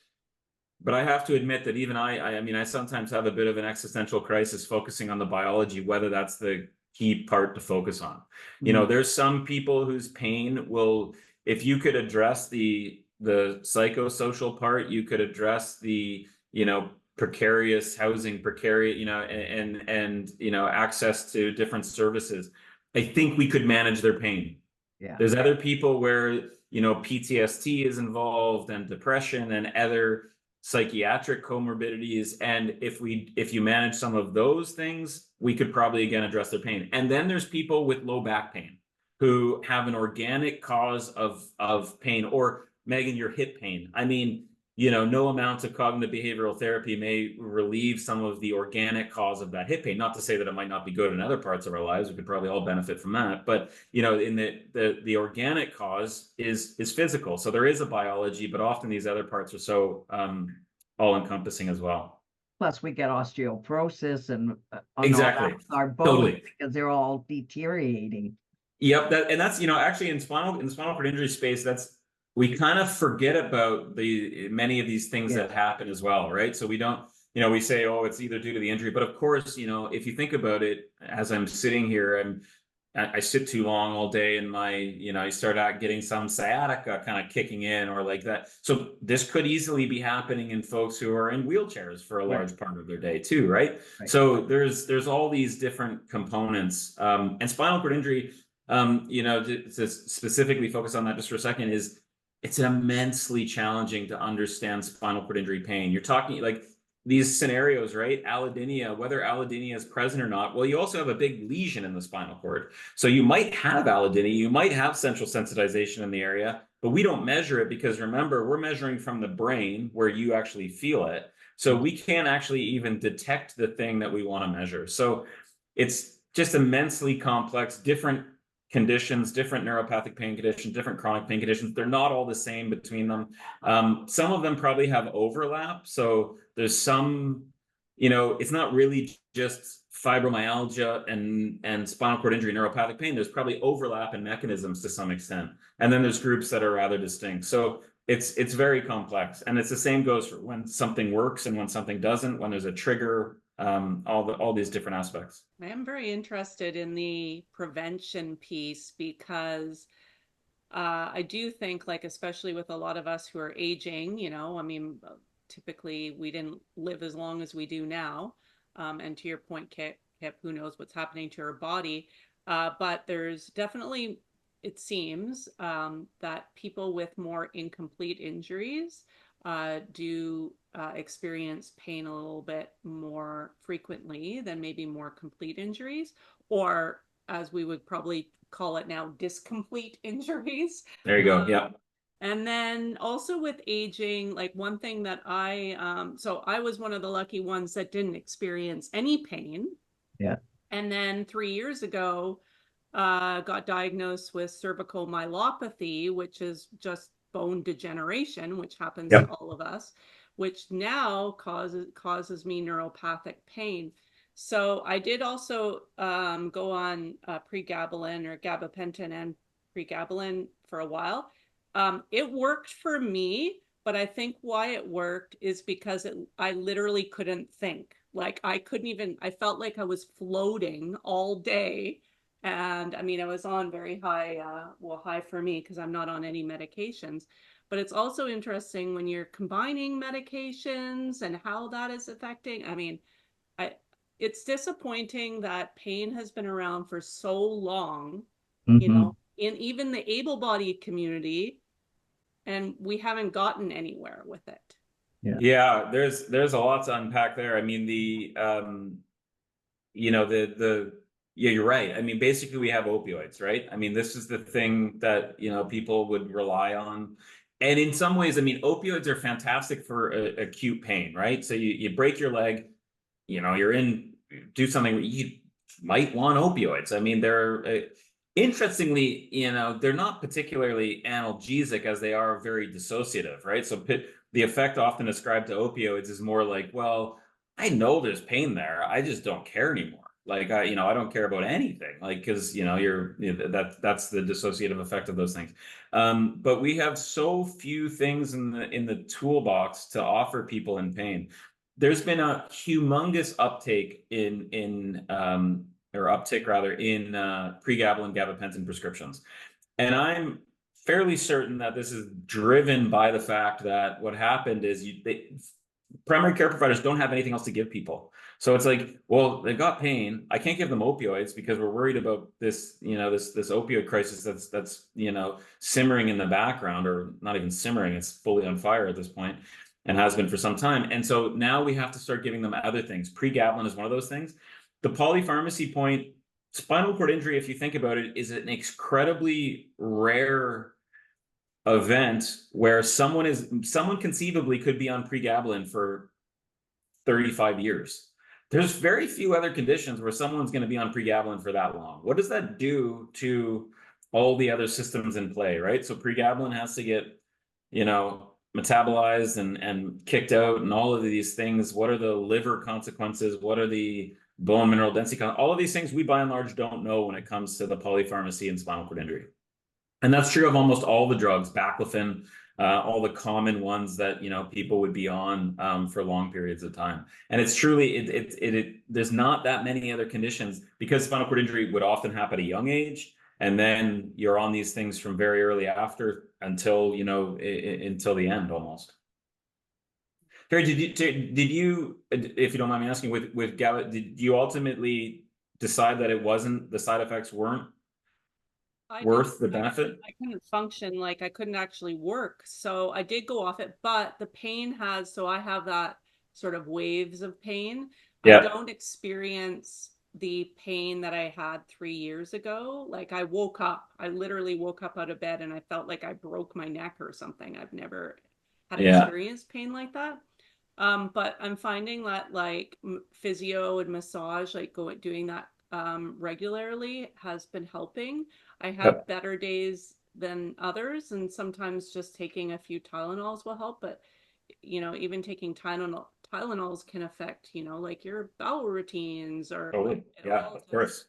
S1: But I have to admit that even I sometimes have a bit of an existential crisis focusing on the biology, whether that's the key part to focus on. There's some people whose pain will, if you could address the psychosocial part, you could address the, precarious housing, and access to different services. I think we could manage their pain. There's other people where, PTSD is involved and depression and other psychiatric comorbidities. And if you manage some of those things, we could probably again address their pain. And then there's people with low back pain who have an organic cause of pain, or Megan, your hip pain. I mean, no amount of cognitive behavioral therapy may relieve some of the organic cause of that hip pain. Not to say that it might not be good in other parts of our lives. We could probably all benefit from that. But, in the organic cause is physical. So there is a biology, but often these other parts are so all-encompassing as well.
S4: Plus, we get osteoporosis and our bones because they're all deteriorating.
S1: Yep, that's actually in spinal cord injury space, we kind of forget about many of these things that happen as well, right? So we don't, we say, oh, it's either due to the injury, but of course, if you think about it, as I'm sitting here, I sit too long all day and I start out getting some sciatica kind of kicking in or like that. So this could easily be happening in folks who are in wheelchairs for a large part of their day too, right? So there's all these different components. And spinal cord injury, to specifically focus on that just for a second, is it's immensely challenging to understand spinal cord injury pain. You're talking like these scenarios, right? Allodynia, whether allodynia is present or not. Well, you also have a big lesion in the spinal cord. So you might have allodynia, you might have central sensitization in the area, but we don't measure it because remember, we're measuring from the brain where you actually feel it. So we can't actually even detect the thing that we want to measure. So it's just immensely complex, different conditions, different neuropathic pain conditions, different chronic pain conditions. They're not all the same between them. Some of them probably have overlap. So there's some, it's not really just fibromyalgia and spinal cord injury, neuropathic pain. There's probably overlap in mechanisms to some extent. And then there's groups that are rather distinct. So it's very complex. And it's the same goes for when something works and when something doesn't, when there's a trigger, all these different aspects.
S2: I am very interested in the prevention piece because I do think, like, especially with a lot of us who are aging, typically we didn't live as long as we do now. And to your point, Kip, who knows what's happening to our body. But there's definitely, it seems, that people with more incomplete injuries do experience pain a little bit more frequently than maybe more complete injuries, or as we would probably call it now, discomplete injuries.
S1: There you go. Yeah.
S2: And then also with aging, like one thing that so I was one of the lucky ones that didn't experience any pain.
S4: Yeah.
S2: And then 3 years ago, got diagnosed with cervical myelopathy, which is just bone degeneration, which happens to all of us, which now causes me neuropathic pain. So I did also go on pregabalin or gabapentin and pregabalin for a while. It worked for me, but I think why it worked is because I literally couldn't think. Like I felt like I was floating all day. And I was on very high, high for me because I'm not on any medications. But it's also interesting when you're combining medications and how that is affecting. It's disappointing that pain has been around for so long, in even the able-bodied community, and we haven't gotten anywhere with it.
S1: Yeah, there's a lot to unpack there. You're right. Basically we have opioids, right? This is the thing that, people would rely on. And in some ways, opioids are fantastic for acute pain, right? So you break your leg, do something, you might want opioids. They're interestingly, they're not particularly analgesic as they are very dissociative, right? So the effect often ascribed to opioids is more like, well, I know there's pain there, I just don't care anymore. Like I don't care about anything, like because that's the dissociative effect of those things. But we have so few things in the toolbox to offer people in pain. There's been a humongous uptick in pregabalin gabapentin prescriptions, and I'm fairly certain that this is driven by the fact that what happened is primary care providers don't have anything else to give people. So it's like, well, they've got pain. I can't give them opioids because we're worried about this, this opioid crisis that's simmering in the background, or not even simmering, it's fully on fire at this point and has been for some time. And so now we have to start giving them other things. Pregabalin is one of those things. The polypharmacy point, spinal cord injury, if you think about it, is an incredibly rare event where someone conceivably could be on pregabalin for 35 years. There's very few other conditions where someone's going to be on pregabalin for that long. What does that do to all the other systems in play, right? So pregabalin has to get, metabolized and kicked out, and all of these things. What are the liver consequences? What are the bone mineral density? All of these things we by and large don't know when it comes to the polypharmacy and spinal cord injury. And that's true of almost all the drugs, baclofen, all the common ones that, you know, people would be on for long periods of time. And it's truly, there's not that many other conditions, because spinal cord injury would often happen at a young age. And then you're on these things from very early after until, you know, until the end almost. Terry, did you, if you don't mind me asking, with GABA, did you ultimately decide that the side effects weren't worth the benefit?
S2: I couldn't function, like I couldn't actually work. So I did go off it, but the pain has, so I have that sort of waves of pain.
S1: Yeah.
S2: I don't experience the pain that I had 3 years ago. Like I literally woke up out of bed and I felt like I broke my neck or something. I've never had experienced pain like that. But I'm finding that like physio and massage, like doing that regularly has been helping. I have better days than others, and sometimes just taking a few Tylenols will help. But you know, even taking Tylenols can affect, you know, like your bowel routines or
S1: yeah, of course.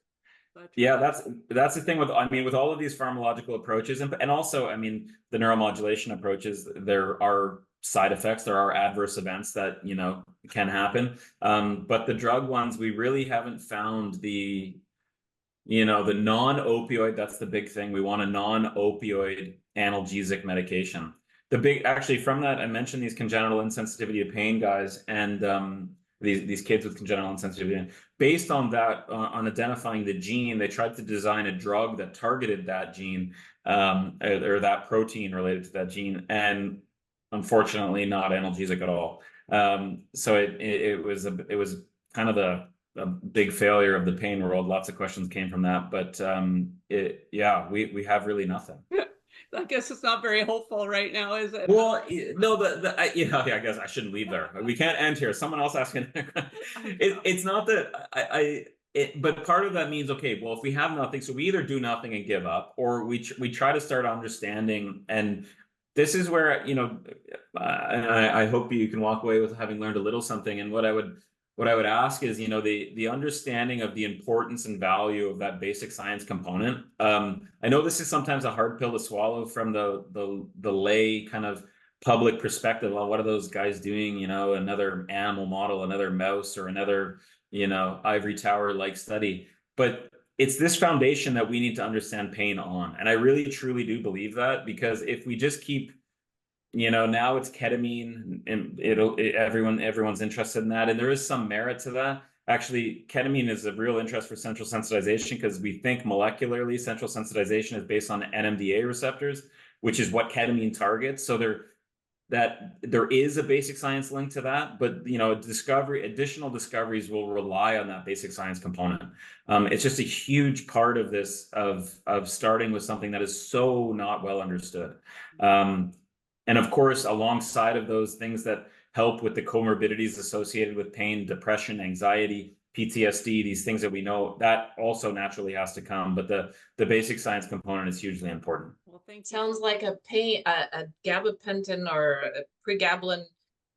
S1: Yeah, that's the thing with, I mean, with all of these pharmacological approaches, and also, I mean, the neuromodulation approaches, there are side effects, there are adverse events that, you know, can happen. But the drug ones, we really haven't found the, you know, the non-opioid, that's the big thing. We want a non-opioid analgesic medication. Actually from that, I mentioned these congenital insensitivity to pain guys, and these kids with congenital insensitivity. Based on that, on identifying the gene, they tried to design a drug that targeted that gene, or that protein related to that gene, and unfortunately not analgesic at all. So it was kind of a big failure of the pain world. Lots of questions came from that, but yeah, we have really nothing.
S2: I guess it's not very hopeful right now, is it?
S1: Well, no, yeah, I guess I shouldn't leave there. We can't end here. Someone else asking. It's not that but part of that means, okay, well, if we have nothing, so we either do nothing and give up, or we try to start understanding. And this is where, you know, and I hope you can walk away with having learned a little something. And what I would ask is, you know, the understanding of the importance and value of that basic science component. I know this is sometimes a hard pill to swallow from the lay kind of public perspective. Well, what are those guys doing? You know, another animal model, another mouse, or another, you know, ivory tower like study. But it's this foundation that we need to understand pain on. And I really truly do believe that, because if we just keep, you know, now it's ketamine, and everyone's interested in that, and there is some merit to that. Actually, ketamine is of real interest for central sensitization, because we think molecularly central sensitization is based on NMDA receptors, which is what ketamine targets. So there is a basic science link to that, but, you know, additional discoveries will rely on that basic science component. It's just a huge part of this, of starting with something that is so not well understood. And of course, alongside of those things that help with the comorbidities associated with pain, depression, anxiety, PTSD, these things that we know, that also naturally has to come. But the basic science component is hugely important.
S3: Well, sounds like a gabapentin or a pregabalin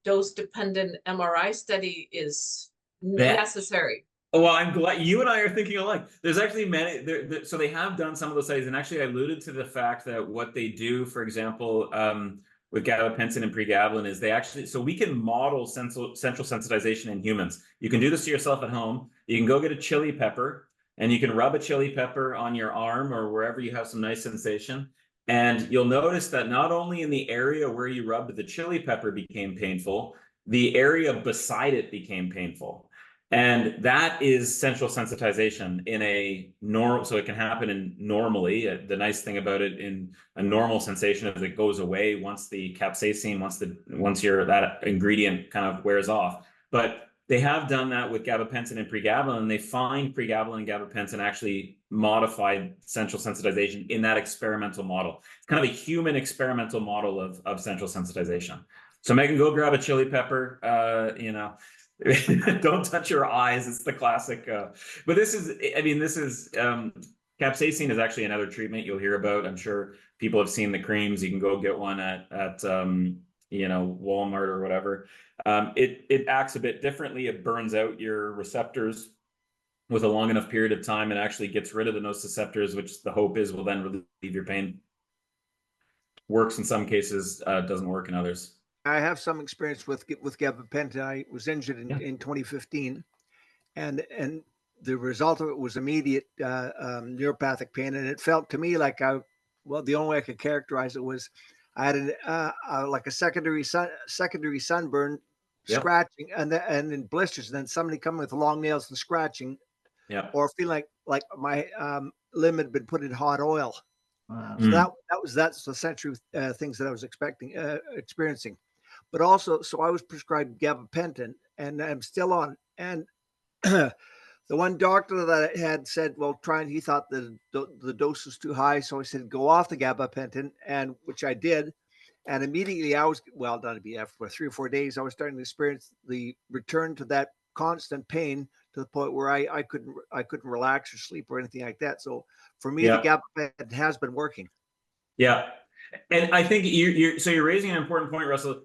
S3: dose-dependent MRI study is necessary.
S1: Well, I'm glad you and I are thinking alike. There's actually many, so they have done some of those studies, and actually I alluded to the fact that what they do, for example, with gabapentin and pregabalin, is they actually, so we can model central sensitization in humans. You can do this to yourself at home. You can go get a chili pepper, and you can rub a chili pepper on your arm or wherever you have some nice sensation. And you'll notice that not only in the area where you rubbed the chili pepper became painful, the area beside it became painful. And that is central sensitization in a normal, so it can happen in normally. The nice thing about it in a normal sensation is it goes away once the capsaicin, once that ingredient kind of wears off. But they have done that with gabapentin and pregabalin, and they find pregabalin and gabapentin actually modified central sensitization in that experimental model. It's kind of a human experimental model of central sensitization. So Megan, go grab a chili pepper, you know. Don't touch your eyes. It's the classic. But this is, I mean, capsaicin is actually another treatment you'll hear about. I'm sure people have seen the creams. You can go get one at you know, Walmart or whatever. It acts a bit differently. It burns out your receptors with a long enough period of time and actually gets rid of the nociceptors, which the hope is will then relieve your pain. works in some cases, doesn't work in others.
S5: I have some experience with gabapentin. I was injured in 2015, and the result of it was immediate neuropathic pain, and it felt to me like the only way I could characterize it was I had like a secondary sunburn, scratching, and then blisters, and then somebody coming with long nails and scratching, or feeling like my limb had been put in hot oil. Wow. So that's essentially things that I was experiencing. But also, so I was prescribed gabapentin, and I'm still on. And the one doctor that I had said, well, he thought the dose was too high. So I said, go off the gabapentin, and which I did. And immediately I was, for 3 or 4 days, I was starting to experience the return to that constant pain to the point where I couldn't relax or sleep or anything like that. So for me, the gabapentin has been working.
S1: Yeah. And I think you're raising an important point, Russell.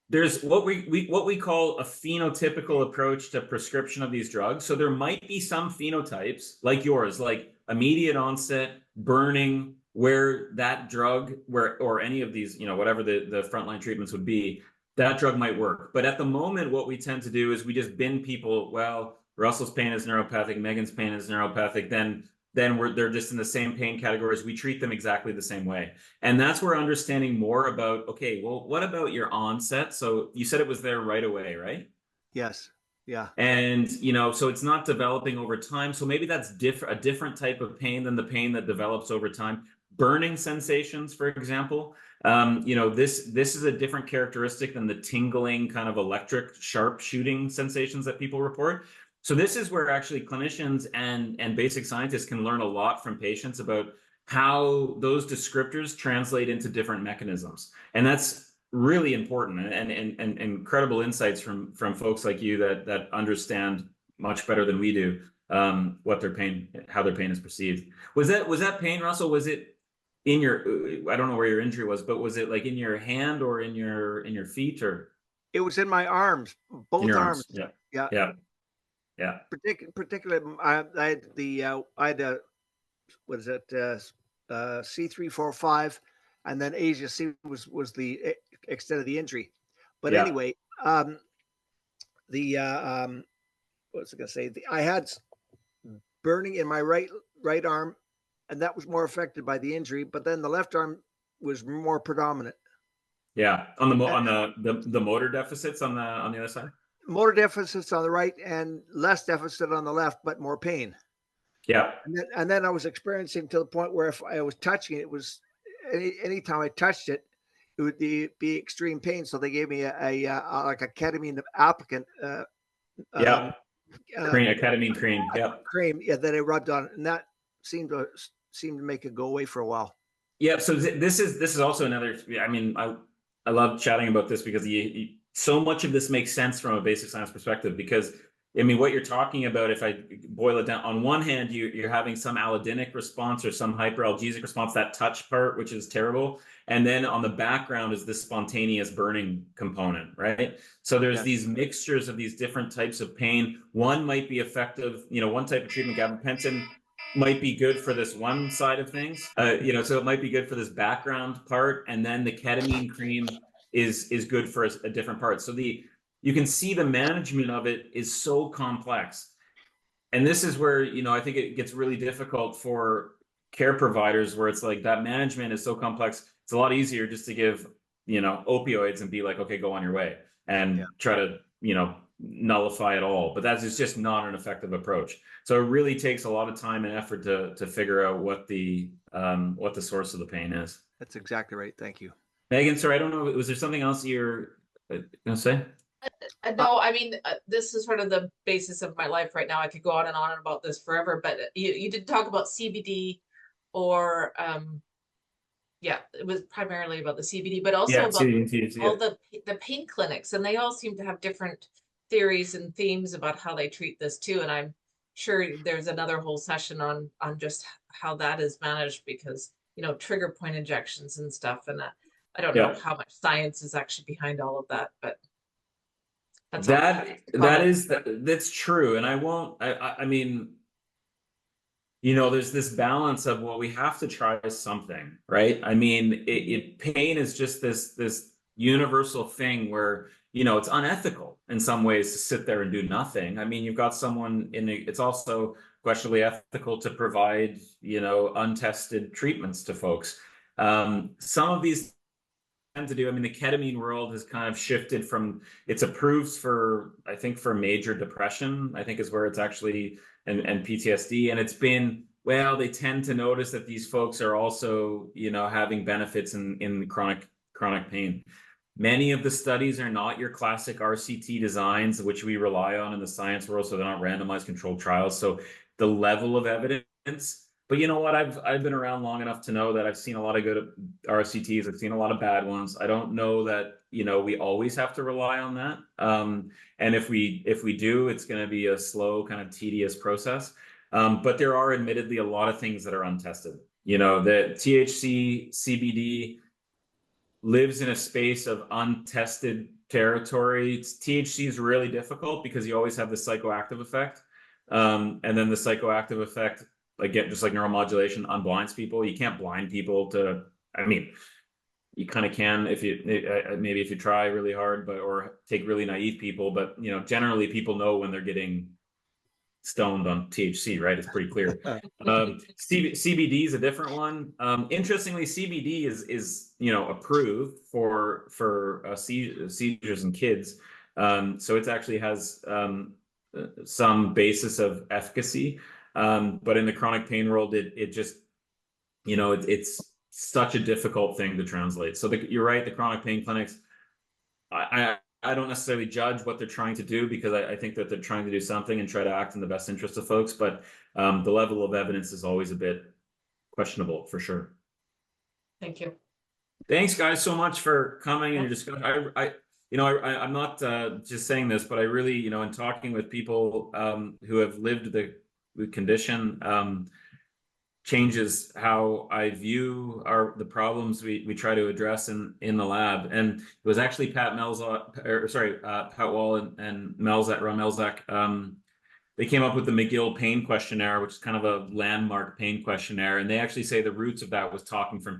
S1: There's what we call a phenotypical approach to prescription of these drugs. So there might be some phenotypes like yours, like immediate onset, burning, where that drug, or any of these, whatever the frontline treatments would be, that drug might work. But at the moment, what we tend to do is we just bin people. Well, Russell's pain is neuropathic, Megan's pain is neuropathic. Then they're just in the same pain categories. We treat them exactly the same way. And that's where understanding more about, okay, well, what about your onset? So you said it was there right away, right?
S5: Yes. Yeah.
S1: And, so it's not developing over time. So maybe that's a different type of pain than the pain that develops over time. Burning sensations, for example, this is a different characteristic than the tingling kind of electric sharp shooting sensations that people report. So this is where actually clinicians and basic scientists can learn a lot from patients about how those descriptors translate into different mechanisms. And that's really important and incredible insights from folks like you that understand much better than we do how their pain is perceived. Was that pain, Russell? Was it in your, I don't know where your injury was, but was it like in your hand or in your feet, or?
S5: It was in my arms, both arms.
S1: Yeah.
S5: Particularly, I had C345, and then Asia C was the extent of the injury. But anyway, what was I going to say? I had burning in my right arm, and that was more affected by the injury. But then the left arm was more predominant.
S1: Yeah, on the motor deficits on the other side.
S5: Motor deficits on the right and less deficit on the left, but more pain.
S1: Yeah.
S5: And then I was experiencing to the point where if I was touching it, it was anytime I touched it, it would be extreme pain. So they gave me like a ketamine applicant.
S1: A ketamine cream. Yeah.
S5: Cream. Yeah, that I rubbed on, and that seemed to make it go away for a while.
S1: Yeah. So this is also another. I mean, I love chatting about this because so much of this makes sense from a basic science perspective, because I mean, what you're talking about, if I boil it down, on one hand, you're having some allodynic response or some hyperalgesic response, that touch part, which is terrible. And then on the background is this spontaneous burning component, right? So there's these mixtures of these different types of pain. One might be effective, one type of treatment, gabapentin, might be good for this one side of things, so it might be good for this background part. And then the ketamine cream is good for a different part. So you can see the management of it is so complex. And this is where, I think it gets really difficult for care providers, where it's like that management is so complex. It's a lot easier just to give, opioids and be like, okay, go on your way, and try to, nullify it all. But that's just not an effective approach. So it really takes a lot of time and effort to figure out what the source of the pain is.
S5: That's exactly right. Thank you.
S1: Megan, sorry, I don't know, was there something else you're gonna say?
S3: No, I mean, this is sort of the basis of my life right now. I could go on and on about this forever, but you did talk about CBD, or it was primarily about the CBD, but also about all the pain clinics, and they all seem to have different theories and themes about how they treat this too. And I'm sure there's another whole session on just how that is managed, because trigger point injections and stuff, and I don't know how much science is actually behind all of that, but that's true. And I mean,
S1: you know, there's this balance of, well, we have to try something, right? I mean, pain is just this universal thing where, you know, it's unethical in some ways to sit there and do nothing. I mean, you've got someone it's also questionably ethical to provide, you know, untested treatments to folks. Some of these tend to do, I mean, the ketamine world has kind of shifted from, it's approved for, I think, for major depression, I think is where it's actually, and PTSD. And it's been, well, they tend to notice that these folks are also, you know, having benefits in chronic pain. Many of the studies are not your classic RCT designs, which we rely on in the science world, so they're not randomized controlled trials. So the level of evidence, but you know what? I've been around long enough to know that I've seen a lot of good RCTs. I've seen a lot of bad ones. I don't know that, you know, we always have to rely on that. And if we do, it's going to be a slow, kind of tedious process. But there are admittedly a lot of things that are untested. You know, the THC, CBD lives in a space of untested territory. THC is really difficult because you always have the psychoactive effect. And then the psychoactive effect, again, just like neuromodulation, unblinds people. You can't blind people to, I mean, you kind of can if you, maybe if you try really hard, but, or take really naive people, but, you know, generally people know when they're getting stoned on THC, right? It's pretty clear. CBD is a different one. Interestingly, CBD is you know, approved for seizures in kids. So it actually has some basis of efficacy. But in the chronic pain world, it just, you know, it's such a difficult thing to translate. So you're right, the chronic pain clinics, I don't necessarily judge what they're trying to do, because I think that they're trying to do something and try to act in the best interest of folks. But the level of evidence is always a bit questionable, for sure.
S3: Thank you.
S1: Thanks, guys, so much for coming and your discussion. You know, I'm not just saying this, but I really, you know, in talking with people who have lived the condition, changes how I view the problems we try to address in the lab. And it was actually Pat Wall and Melzak, Ron Melzak. They came up with the McGill Pain Questionnaire, which is kind of a landmark pain questionnaire. And they actually say the roots of that was talking to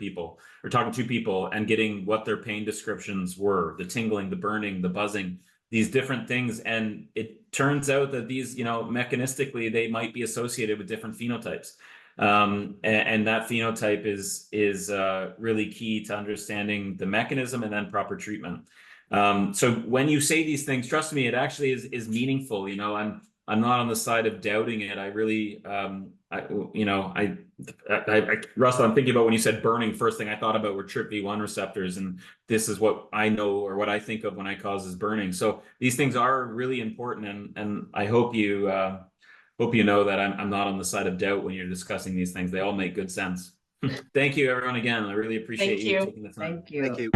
S1: people and getting what their pain descriptions were, the tingling, the burning, the buzzing, these different things. And it turns out that these, you know, mechanistically, they might be associated with different phenotypes. And that phenotype is really key to understanding the mechanism and then proper treatment. So when you say these things, trust me, it actually is meaningful. You know, I'm not on the side of doubting it. I really, Russell, I'm thinking about when you said burning, first thing I thought about were TRPV1 receptors, and this is what I know, or what I think of when I causes burning. So these things are really important, and I hope you know that I'm not on the side of doubt when you're discussing these things. They all make good sense. Thank you, everyone, again. I really appreciate you taking the time.
S4: Thank you.
S5: Thank you.